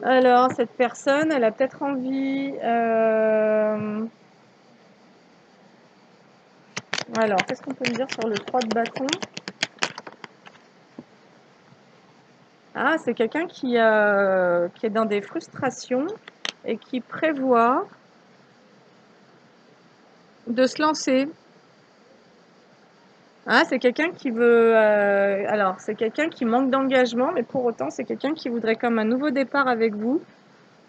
alors, cette personne, elle a peut-être envie... Alors, qu'est-ce qu'on peut me dire sur le 3 de bâton? Ah, c'est quelqu'un qui est dans des frustrations et qui prévoit de se lancer. Ah, c'est quelqu'un qui veut. Alors, c'est quelqu'un qui manque d'engagement, mais pour autant, c'est quelqu'un qui voudrait comme un nouveau départ avec vous.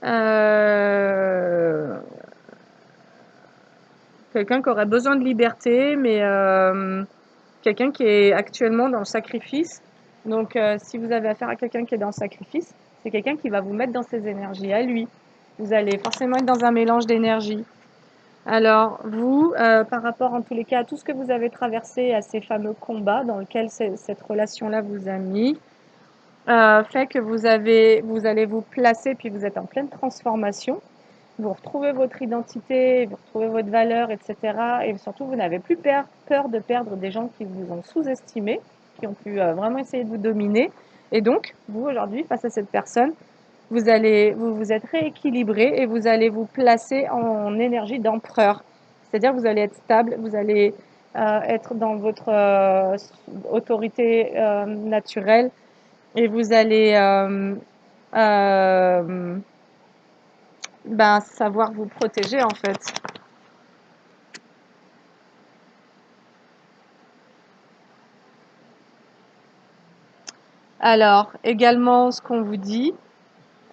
Euh, Quelqu'un qui aurait besoin de liberté, mais quelqu'un qui est actuellement dans le sacrifice. Donc, si vous avez affaire à quelqu'un qui est dans le sacrifice, c'est quelqu'un qui va vous mettre dans ses énergies à lui. Vous allez forcément être dans un mélange d'énergie. Alors, vous, par rapport en tous les cas à tout ce que vous avez traversé, à ces fameux combats dans lesquels cette relation-là vous a mis, fait que vous allez vous placer, puis vous êtes en pleine transformation. Vous retrouvez votre identité, vous retrouvez votre valeur, etc. Et surtout, vous n'avez plus peur de perdre des gens qui vous ont sous-estimé, qui ont pu vraiment essayer de vous dominer. Et donc, vous, aujourd'hui, face à cette personne, vous vous êtes rééquilibré et vous allez vous placer en énergie d'empereur. C'est-à-dire que vous allez être stable, vous allez être dans votre autorité naturelle et vous allez euh, ben, savoir vous protéger en fait. Alors, également, ce qu'on vous dit,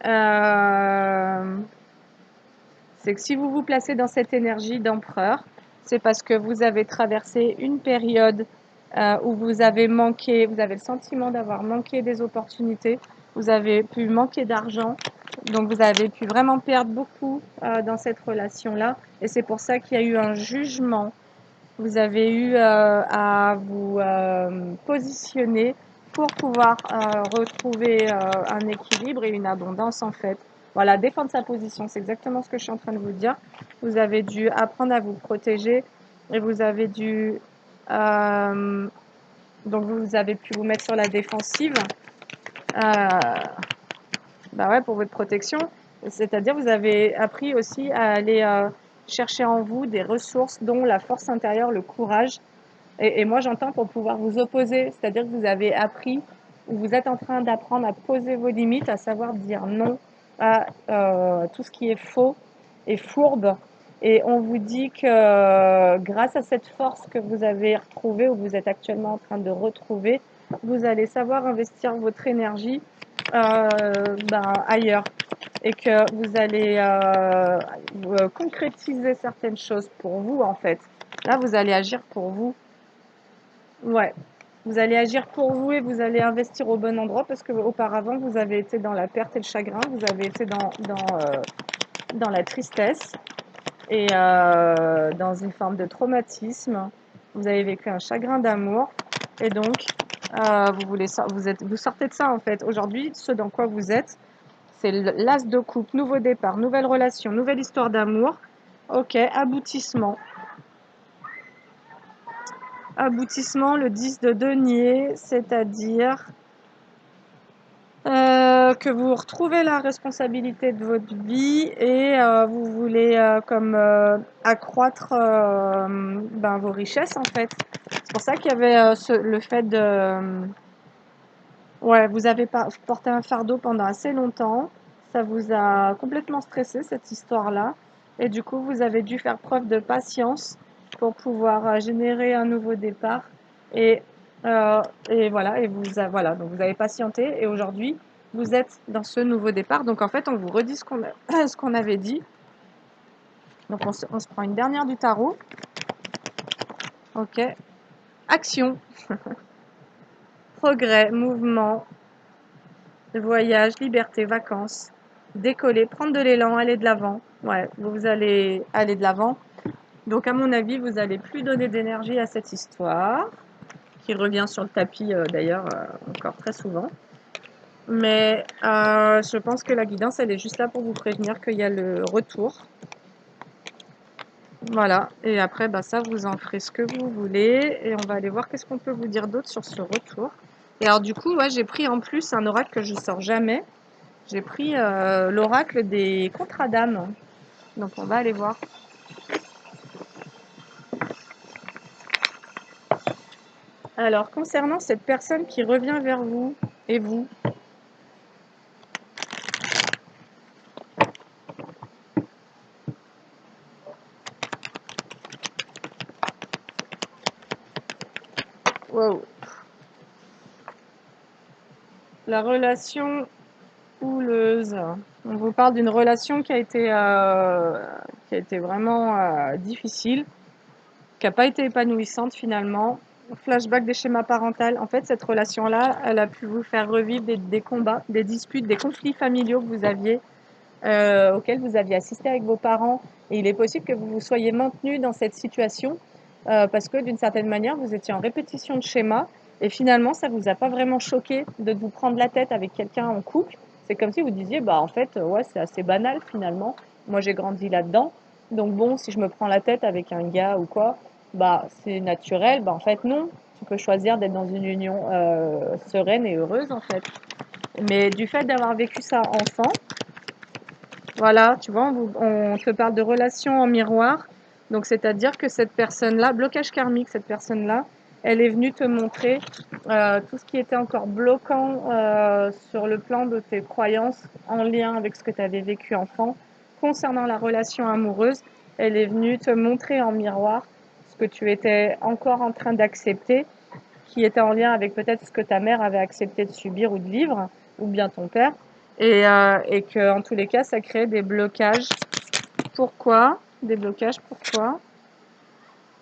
euh, c'est que si vous vous placez dans cette énergie d'empereur, c'est parce que vous avez traversé une période où vous avez manqué, vous avez le sentiment d'avoir manqué des opportunités, vous avez pu manquer d'argent, donc vous avez pu vraiment perdre beaucoup dans cette relation-là, et c'est pour ça qu'il y a eu un jugement. Vous avez eu à vous positionner pour pouvoir retrouver un équilibre et une abondance en fait. Voilà, défendre sa position, c'est exactement ce que je suis en train de vous dire. Vous avez dû apprendre à vous protéger et vous avez dû... euh, donc vous avez pu vous mettre sur la défensive. Bah ouais, pour votre protection. C'est-à-dire vous avez appris aussi à aller chercher en vous des ressources, dont la force intérieure, le courage. Et moi, j'entends pour pouvoir vous opposer, c'est-à-dire que vous avez appris ou vous êtes en train d'apprendre à poser vos limites, à savoir dire non à tout ce qui est faux et fourbe. Et on vous dit que grâce à cette force que vous avez retrouvée ou vous êtes actuellement en train de retrouver, vous allez savoir investir votre énergie ailleurs et que vous allez concrétiser certaines choses pour vous en fait. Là, vous allez agir pour vous. Ouais. Vous allez agir pour vous et vous allez investir au bon endroit parce que auparavant vous avez été dans la perte et le chagrin, vous avez été dans la tristesse et dans une forme de traumatisme. Vous avez vécu un chagrin d'amour et donc vous sortez de ça en fait. Aujourd'hui, ce dans quoi vous êtes, c'est l'as de coupe, nouveau départ, nouvelle relation, nouvelle histoire d'amour. Ok, aboutissement. Aboutissement, le 10 de denier, c'est-à-dire que vous retrouvez la responsabilité de votre vie et vous voulez accroître vos richesses en fait. C'est pour ça qu'il y avait le fait de... ouais, vous avez porté un fardeau pendant assez longtemps. Ça vous a complètement stressé cette histoire-là. Et du coup, vous avez dû faire preuve de patience pour pouvoir générer un nouveau départ. Et, et voilà, voilà, donc vous avez patienté et aujourd'hui, vous êtes dans ce nouveau départ. Donc en fait, on vous redit ce qu'on avait dit. Donc on se prend une dernière du tarot. Ok. Action, progrès, mouvement, voyage, liberté, vacances, décoller, prendre de l'élan, aller de l'avant. Ouais, vous allez aller de l'avant. Donc à mon avis, vous allez plus donner d'énergie à cette histoire, qui revient sur le tapis d'ailleurs encore très souvent. Mais je pense que la guidance, elle est juste là pour vous prévenir qu'il y a le retour. Voilà, et après, ça, vous en ferez ce que vous voulez. Et on va aller voir qu'est-ce qu'on peut vous dire d'autre sur ce retour. Et alors du coup, ouais, j'ai pris en plus un oracle que je sors jamais. J'ai pris l'oracle des contrats d'âme. Donc on va aller voir. Alors, concernant cette personne qui revient vers vous et vous, wow. La relation houleuse. On vous parle d'une relation qui a été vraiment difficile, qui n'a pas été épanouissante finalement. Flashback des schémas parentaux. En fait, cette relation-là, elle a pu vous faire revivre des combats, des disputes, des conflits familiaux que vous aviez, auxquels vous aviez assisté avec vos parents. Et il est possible que vous vous soyez maintenu dans cette situation parce que d'une certaine manière, vous étiez en répétition de schémas. Et finalement, ça ne vous a pas vraiment choqué de vous prendre la tête avec quelqu'un en couple. C'est comme si vous disiez, en fait, ouais, c'est assez banal finalement. Moi, j'ai grandi là-dedans. Donc bon, si je me prends la tête avec un gars ou quoi, c'est naturel. En fait, non. Tu peux choisir d'être dans une union sereine et heureuse, en fait. Mais du fait d'avoir vécu ça enfant, voilà, tu vois, on te parle de relation en miroir. Donc, c'est-à-dire que cette personne-là, blocage karmique, cette personne-là, elle est venue te montrer tout ce qui était encore bloquant sur le plan de tes croyances en lien avec ce que tu avais vécu enfant. Concernant la relation amoureuse, elle est venue te montrer en miroir ce que tu étais encore en train d'accepter, qui était en lien avec peut-être ce que ta mère avait accepté de subir ou de vivre, ou bien ton père, et que en tous les cas, ça crée des blocages. Pourquoi? Des blocages, pourquoi?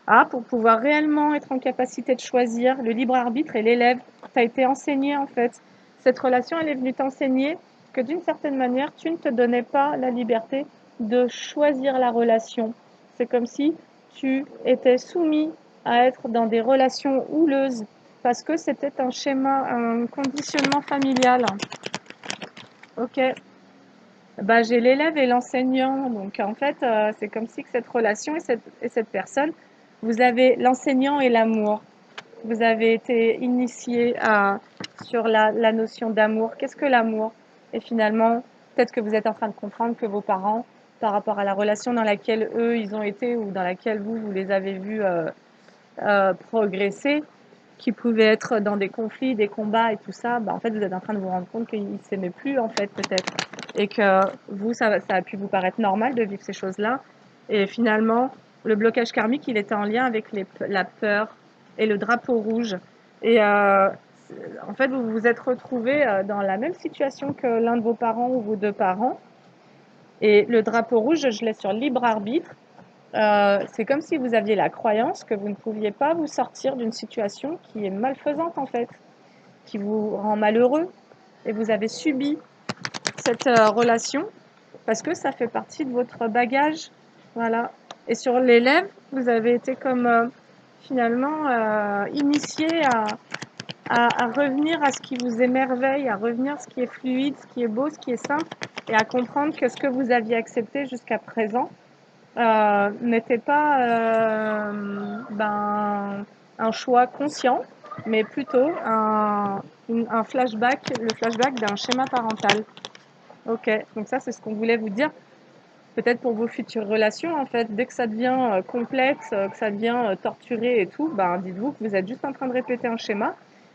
Ah, pour pouvoir réellement être en capacité de choisir le libre arbitre et l'élève. Tu as été enseigné en fait. Cette relation, elle est venue t'enseigner que d'une certaine manière, tu ne te donnais pas la liberté de choisir la relation. C'est comme si tu étais soumis à être dans des relations houleuses parce que c'était un schéma, un conditionnement familial. Ok. J'ai l'élève et l'enseignant. Donc, en fait, c'est comme si que cette relation et cette personne, vous avez l'enseignant et l'amour. Vous avez été initié sur la notion d'amour. Qu'est-ce que l'amour? Et finalement, peut-être que vous êtes en train de comprendre que vos parents par rapport à la relation dans laquelle eux, ils ont été ou dans laquelle vous les avez vus progresser, qui pouvaient être dans des conflits, des combats et tout ça, bah, en fait, vous êtes en train de vous rendre compte qu'ils ne s'aimaient plus, en fait, peut-être. Et que vous, ça a pu vous paraître normal de vivre ces choses-là. Et finalement, le blocage karmique, il était en lien avec la peur et le drapeau rouge. Et en fait, vous vous êtes retrouvés dans la même situation que l'un de vos parents ou vos deux parents. Et le drapeau rouge, je l'ai sur libre arbitre. C'est comme si vous aviez la croyance que vous ne pouviez pas vous sortir d'une situation qui est malfaisante en fait, qui vous rend malheureux et vous avez subi cette relation parce que ça fait partie de votre bagage. Voilà. Et sur l'élève, vous avez été comme finalement initié à revenir à ce qui vous émerveille, à revenir à ce qui est fluide, ce qui est beau, ce qui est simple et à comprendre que ce que vous aviez accepté jusqu'à présent n'était pas un choix conscient, mais plutôt un flashback, le flashback d'un schéma parental. Ok, donc ça c'est ce qu'on voulait vous dire. Peut-être pour vos futures relations, en fait, dès que ça devient complexe, que ça devient torturé et tout, ben, dites-vous que vous êtes juste en train de répéter un schéma.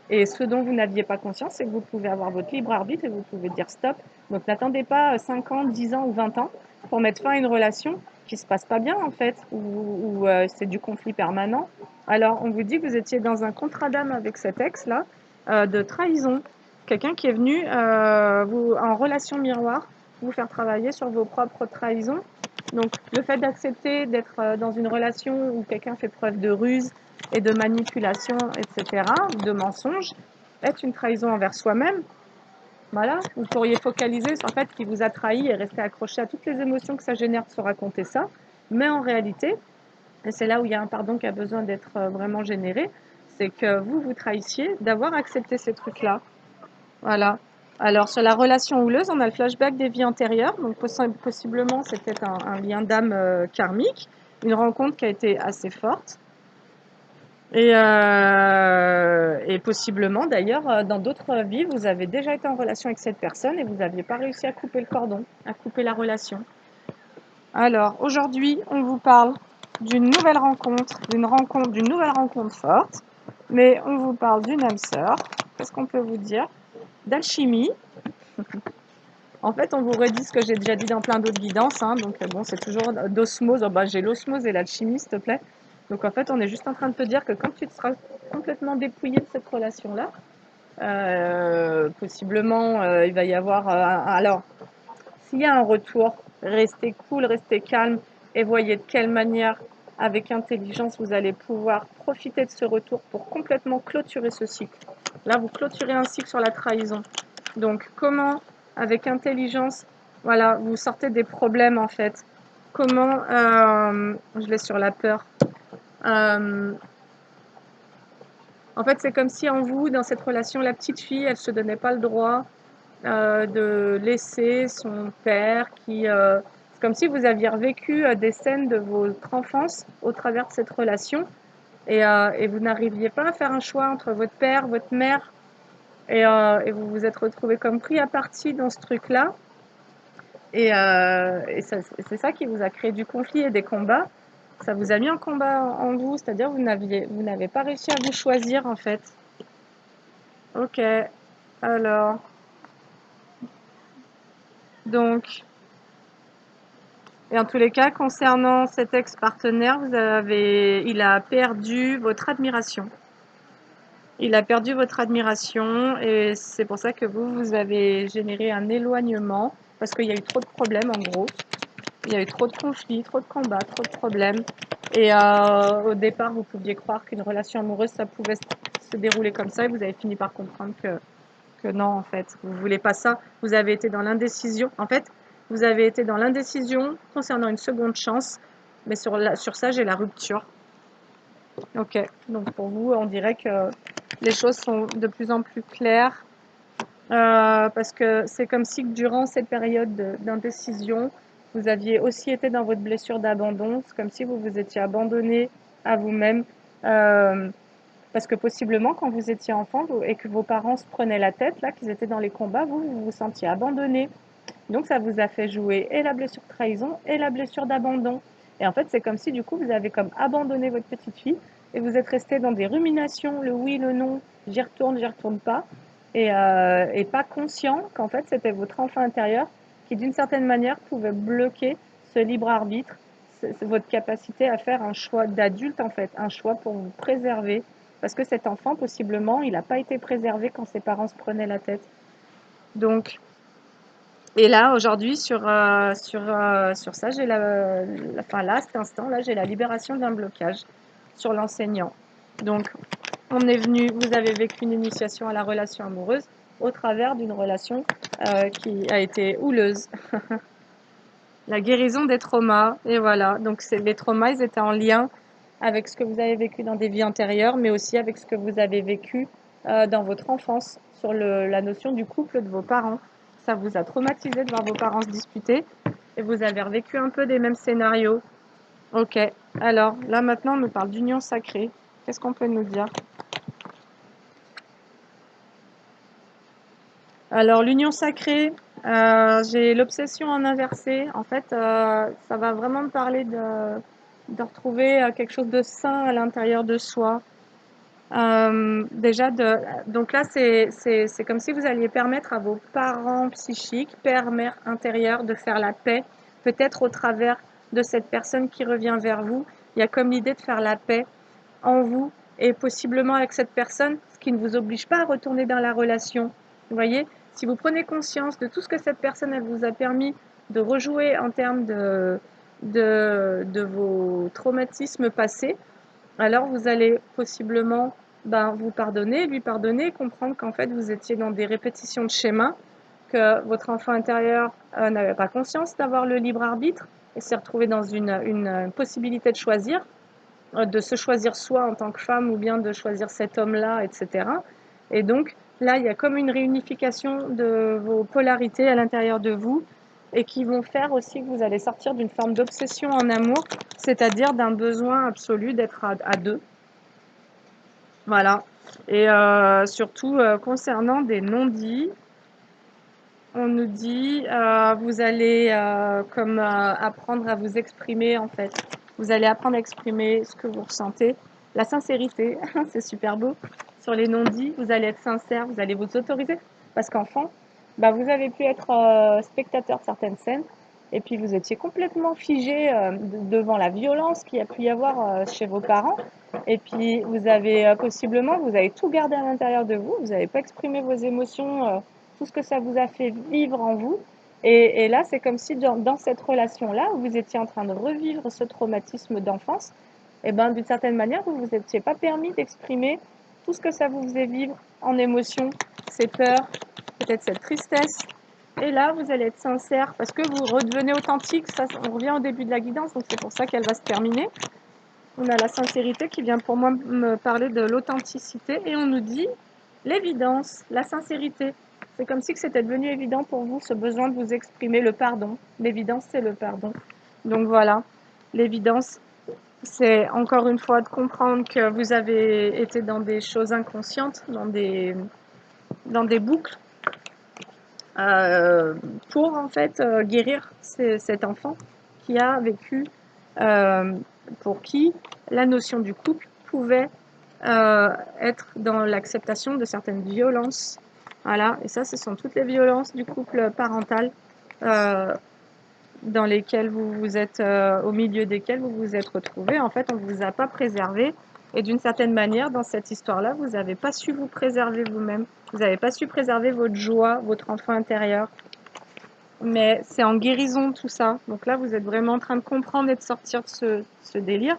Et ce dont vous n'aviez pas conscience, c'est que vous pouvez avoir votre libre arbitre et vous pouvez dire stop. Donc n'attendez pas 5 ans, 10 ans ou 20 ans pour mettre fin à une relation qui se passe pas bien en fait, ou c'est du conflit permanent. Alors on vous dit que vous étiez dans un contrat d'âme avec cet ex-là, de trahison. Quelqu'un qui est venu vous, en relation miroir vous faire travailler sur vos propres trahisons. Donc le fait d'accepter d'être dans une relation où quelqu'un fait preuve de ruse et de manipulation, etc., de mensonge, est une trahison envers soi-même. Voilà, vous pourriez focaliser sur le fait qu'il vous a trahi et rester accroché à toutes les émotions que ça génère de se raconter ça. Mais en réalité, et c'est là où il y a un pardon qui a besoin d'être vraiment généré, c'est que vous trahissiez d'avoir accepté ces trucs-là. Voilà. Alors, sur la relation houleuse, on a le flashback des vies antérieures. Donc, possiblement, c'était un lien d'âme karmique, une rencontre qui a été assez forte. Et possiblement, d'ailleurs, dans d'autres vies, vous avez déjà été en relation avec cette personne et vous n'aviez pas réussi à couper le cordon, à couper la relation. Alors, aujourd'hui, on vous parle d'une nouvelle rencontre, d'une nouvelle rencontre forte, mais on vous parle d'une âme sœur. Qu'est-ce qu'on peut vous dire? D'alchimie. En fait, on vous redit ce que j'ai déjà dit dans plein d'autres guidances, hein, donc bon, c'est toujours d'osmose. Oh, bah, j'ai l'osmose et l'alchimie, s'il te plaît. Donc en fait, on est juste en train de te dire que quand tu te seras complètement dépouillé de cette relation-là, possiblement, il va y avoir... alors, s'il y a un retour, restez cool, restez calme et voyez de quelle manière, avec intelligence, vous allez pouvoir profiter de ce retour pour complètement clôturer ce cycle. Là, vous clôturez un cycle sur la trahison. Donc, comment, avec intelligence, voilà, vous sortez des problèmes en fait. Comment, je l'ai sur la peur. Euh, En fait, c'est comme si en vous, dans cette relation, la petite fille, elle se donnait pas le droit de laisser son père c'est comme si vous aviez revécu des scènes de votre enfance au travers de cette relation et vous n'arriviez pas à faire un choix entre votre père, votre mère et vous vous êtes retrouvé comme pris à partie dans ce truc-là et c'est ça qui vous a créé du conflit et des combats. Ça vous a mis en combat en vous, c'est-à-dire vous n'avez pas réussi à vous choisir en fait. Ok, alors, donc, et en tous les cas, concernant cet ex-partenaire, il a perdu votre admiration. Il a perdu votre admiration et c'est pour ça que vous avez généré un éloignement parce qu'il y a eu trop de problèmes en gros. Il y a eu trop de conflits, trop de combats, trop de problèmes. Et au départ, vous pouviez croire qu'une relation amoureuse, ça pouvait se dérouler comme ça et vous avez fini par comprendre que non, en fait, vous voulez pas ça. Vous avez été dans l'indécision. En fait, vous avez été dans l'indécision concernant une seconde chance, mais sur ça, j'ai la rupture. Ok, donc pour vous, on dirait que les choses sont de plus en plus claires, parce que c'est comme si durant cette période d'indécision, vous aviez aussi été dans votre blessure d'abandon. C'est comme si vous vous étiez abandonné à vous-même. Parce que possiblement, quand vous étiez enfant et que vos parents se prenaient la tête, là, qu'ils étaient dans les combats, vous vous sentiez abandonné. Donc ça vous a fait jouer et la blessure de trahison et la blessure d'abandon. Et en fait, c'est comme si du coup, vous avez comme abandonné votre petite fille et vous êtes resté dans des ruminations, le oui, le non, j'y retourne pas, et pas conscient qu'en fait, c'était votre enfant intérieur qui, d'une certaine manière, pouvait bloquer ce libre arbitre, c'est votre capacité à faire un choix d'adulte, en fait, un choix pour vous préserver. Parce que cet enfant, possiblement, il n'a pas été préservé quand ses parents se prenaient la tête. Donc, et là, aujourd'hui, sur ça, j'ai enfin là, à cet instant-là, j'ai la libération d'un blocage sur l'enseignant. Donc, on est venu, vous avez vécu une initiation à la relation amoureuse au travers d'une relation qui a été houleuse. La guérison des traumas, et voilà. Donc, les traumas, ils étaient en lien avec ce que vous avez vécu dans des vies antérieures, mais aussi avec ce que vous avez vécu dans votre enfance, sur la notion du couple de vos parents. Ça vous a traumatisé de voir vos parents se disputer, et vous avez revécu un peu des mêmes scénarios. Ok, alors là maintenant on nous parle d'union sacrée. Qu'est-ce qu'on peut nous dire? Alors l'union sacrée, j'ai l'obsession en inversé. En fait, ça va vraiment me parler de retrouver quelque chose de sain à l'intérieur de soi. Déjà, donc là, c'est comme si vous alliez permettre à vos parents psychiques, père, mère intérieur, de faire la paix, peut-être au travers de cette personne qui revient vers vous. Il y a comme l'idée de faire la paix en vous et possiblement avec cette personne, ce qui ne vous oblige pas à retourner dans la relation. Vous voyez, si vous prenez conscience de tout ce que cette personne elle vous a permis de rejouer en termes de vos traumatismes passés, alors vous allez possiblement vous pardonner, lui pardonner, comprendre qu'en fait vous étiez dans des répétitions de schémas, que votre enfant intérieur n'avait pas conscience d'avoir le libre arbitre et s'est retrouvé dans une possibilité de choisir, de se choisir soi en tant que femme ou bien de choisir cet homme-là, etc. Et donc là, il y a comme une réunification de vos polarités à l'intérieur de vous et qui vont faire aussi que vous allez sortir d'une forme d'obsession en amour, c'est-à-dire d'un besoin absolu d'être à deux. Voilà. Et surtout, concernant des non-dits, on nous dit, vous allez comme apprendre à vous exprimer en fait. Vous allez apprendre à exprimer ce que vous ressentez. La sincérité, c'est super beau. Sur les non-dits, vous allez être sincère, vous allez vous autoriser. Parce qu'enfant, vous avez pu être spectateur de certaines scènes et puis vous étiez complètement figé devant la violence qu'il y a pu y avoir chez vos parents. Et puis vous avez possiblement, vous avez tout gardé à l'intérieur de vous, vous n'avez pas exprimé vos émotions, tout ce que ça vous a fait vivre en vous. Et là, c'est comme si dans cette relation-là, où vous étiez en train de revivre ce traumatisme d'enfance, et d'une certaine manière, vous vous étiez pas permis d'exprimer tout ce que ça vous faisait vivre en émotion, ces peurs, peut-être cette tristesse. Et là, vous allez être sincère parce que vous redevenez authentique. Ça, on revient au début de la guidance, donc c'est pour ça qu'elle va se terminer. On a la sincérité qui vient pour moi me parler de l'authenticité et on nous dit l'évidence, la sincérité. C'est comme si c'était devenu évident pour vous ce besoin de vous exprimer, le pardon. L'évidence, c'est le pardon. Donc voilà, l'évidence, c'est encore une fois de comprendre que vous avez été dans des choses inconscientes, dans des boucles, pour en fait guérir cet enfant qui a vécu, euh, pour qui la notion du couple pouvait être dans l'acceptation de certaines violences. Voilà, et ça, ce sont toutes les violences du couple parental euh, dans lesquelles vous vous êtes, au milieu desquelles vous vous êtes retrouvés. En fait, on ne vous a pas préservé. Et d'une certaine manière, dans cette histoire-là, vous n'avez pas su vous préserver vous-même. Vous n'avez pas su préserver votre joie, votre enfant intérieur. Mais c'est en guérison tout ça. Donc là, vous êtes vraiment en train de comprendre et de sortir de ce délire.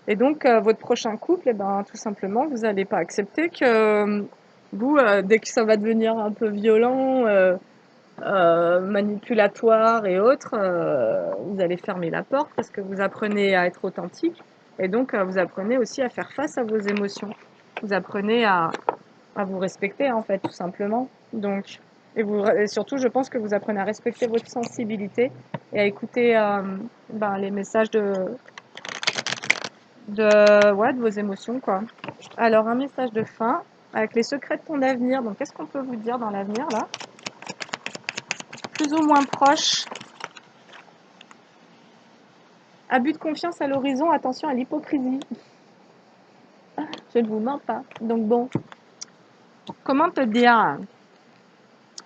Et donc, votre prochain couple, tout simplement, vous n'allez pas accepter que vous, dès que ça va devenir un peu violent, manipulatoire et autres, vous allez fermer la porte parce que vous apprenez à être authentique. Et donc, vous apprenez aussi à faire face à vos émotions. Vous apprenez à vous respecter, en fait, tout simplement. Donc, et surtout, je pense que vous apprenez à respecter votre sensibilité et à écouter les messages de vos émotions, quoi. Alors, un message de fin avec les secrets de ton avenir. Donc, qu'est-ce qu'on peut vous dire dans l'avenir, là? plus ou moins proche. Abus de confiance à l'horizon, attention à l'hypocrisie. Je ne vous mens pas. Donc bon, comment te dire?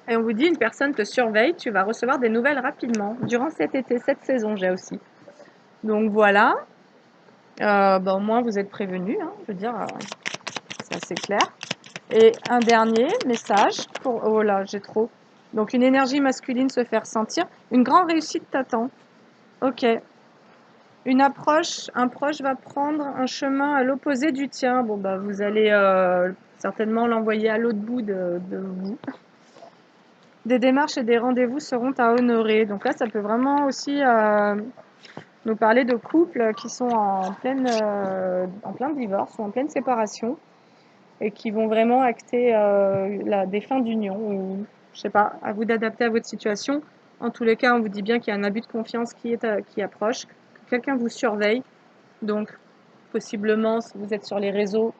Et on vous dit, une personne te surveille, tu vas recevoir des nouvelles rapidement. Durant cet été, cette saison, j'ai aussi. Donc voilà. Au moins, vous êtes prévenus. Hein, je veux dire, c'est assez clair. Et un dernier message pour... Oh là, j'ai trop. Donc une énergie masculine se fait ressentir. Une grande réussite t'attend. Ok. Un proche va prendre un chemin à l'opposé du tien. Bon, bah, vous allez certainement l'envoyer à l'autre bout de vous. Des démarches et des rendez-vous seront à honorer. Donc là, ça peut vraiment aussi nous parler de couples qui sont en plein divorce ou en pleine séparation et qui vont vraiment acter des fins d'union. Ou, je sais pas, à vous d'adapter à votre situation. En tous les cas, on vous dit bien qu'il y a un abus de confiance qui approche, que quelqu'un vous surveille. Donc, possiblement, si vous êtes sur les réseaux,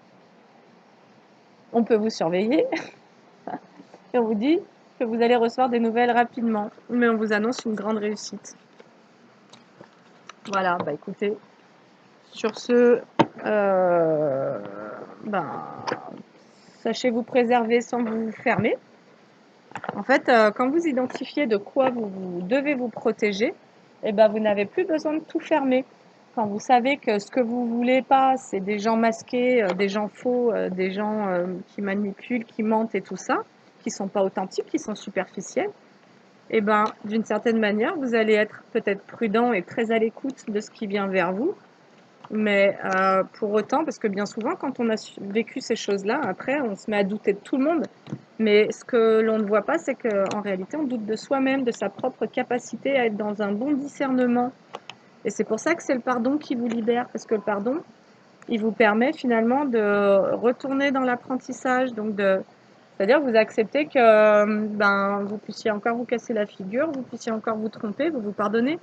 on peut vous surveiller. Et on vous dit que vous allez recevoir des nouvelles rapidement. Mais on vous annonce une grande réussite. Voilà, bah écoutez, sur ce, ben, sachez vous préserver sans vous fermer. En fait, quand vous identifiez de quoi vous devez vous protéger, eh ben, vous n'avez plus besoin de tout fermer. Quand vous savez que ce que vous voulez pas, c'est des gens masqués, des gens faux, des gens qui manipulent, qui mentent et tout ça, qui sont pas authentiques, qui sont superficiels, eh ben, d'une certaine manière, vous allez être peut-être prudent et très à l'écoute de ce qui vient vers vous. Mais pour autant, parce que bien souvent, quand on a vécu ces choses-là, après, on se met à douter de tout le monde. Mais ce que l'on ne voit pas, c'est qu'en réalité, on doute de soi-même, de sa propre capacité à être dans un bon discernement. Et c'est pour ça que c'est le pardon qui vous libère, parce que le pardon, il vous permet finalement de retourner dans l'apprentissage. Donc c'est-à-dire vous acceptez que vous puissiez encore vous casser la figure, vous puissiez encore vous tromper, vous pardonnez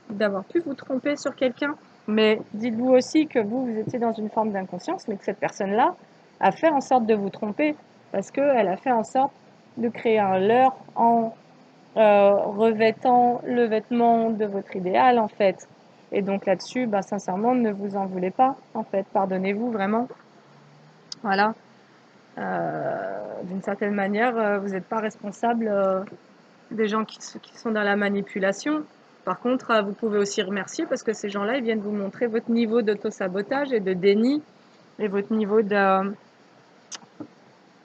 d'avoir pu vous tromper sur quelqu'un. Mais dites-vous aussi que vous étiez dans une forme d'inconscience, mais que cette personne-là a fait en sorte de vous tromper, parce qu'elle a fait en sorte de créer un leurre en revêtant le vêtement de votre idéal, en fait. Et donc là-dessus, sincèrement, ne vous en voulez pas, en fait. Pardonnez-vous vraiment. Voilà. D'une certaine manière, vous n'êtes pas responsable des gens qui sont dans la manipulation. Par contre, vous pouvez aussi remercier parce que ces gens-là, ils viennent vous montrer votre niveau d'auto-sabotage et de déni et votre niveau de...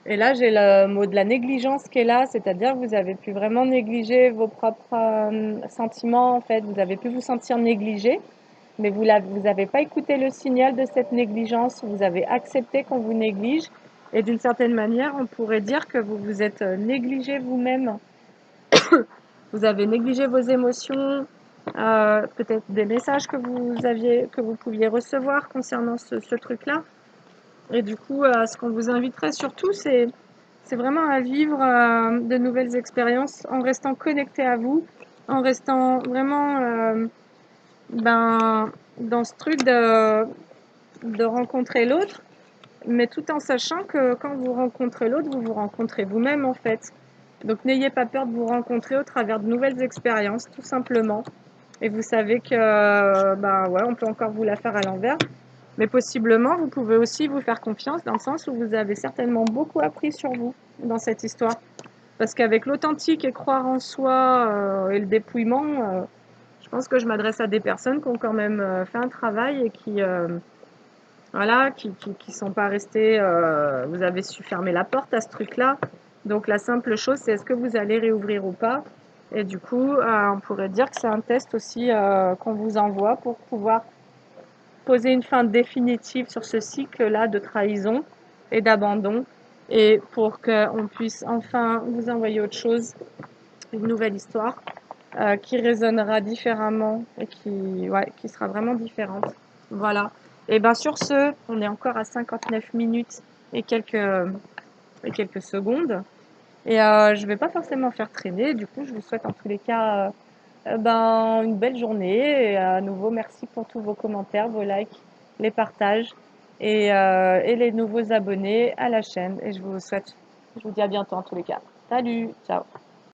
Et là, j'ai le mot de la négligence qui est là, c'est-à-dire que vous avez pu vraiment négliger vos propres sentiments, en fait. Vous avez pu vous sentir négligé, mais vous n'avez pas écouté le signal de cette négligence. Vous avez accepté qu'on vous néglige. Et d'une certaine manière, on pourrait dire que vous vous êtes négligé vous-même. Vous avez négligé vos émotions, peut-être des messages que vous pouviez recevoir concernant ce truc-là. Et du coup, ce qu'on vous inviterait surtout, c'est vraiment à vivre de nouvelles expériences en restant connecté à vous, en restant vraiment dans ce truc de rencontrer l'autre, mais tout en sachant que quand vous rencontrez l'autre, vous vous rencontrez vous-même en fait. Donc n'ayez pas peur de vous rencontrer au travers de nouvelles expériences, tout simplement. Et vous savez que, ouais, on peut encore vous la faire à l'envers. Mais possiblement, vous pouvez aussi vous faire confiance dans le sens où vous avez certainement beaucoup appris sur vous dans cette histoire. Parce qu'avec l'authentique et croire en soi et le dépouillement, je pense que je m'adresse à des personnes qui ont quand même fait un travail et qui sont pas restées. Vous avez su fermer la porte à ce truc-là. Donc la simple chose, c'est est-ce que vous allez réouvrir ou pas. Et du coup, on pourrait dire que c'est un test aussi qu'on vous envoie pour pouvoir poser une fin définitive sur ce cycle-là de trahison et d'abandon et pour qu'on puisse enfin vous envoyer autre chose, une nouvelle histoire qui résonnera différemment et qui sera vraiment différente. Voilà. Et bien sur ce, on est encore à 59 minutes et quelques secondes. Et je ne vais pas forcément faire traîner. Du coup, je vous souhaite en tous les cas une belle journée. Et à nouveau, merci pour tous vos commentaires, vos likes, les partages et les nouveaux abonnés à la chaîne. Et je vous dis à bientôt en tous les cas. Salut, ciao.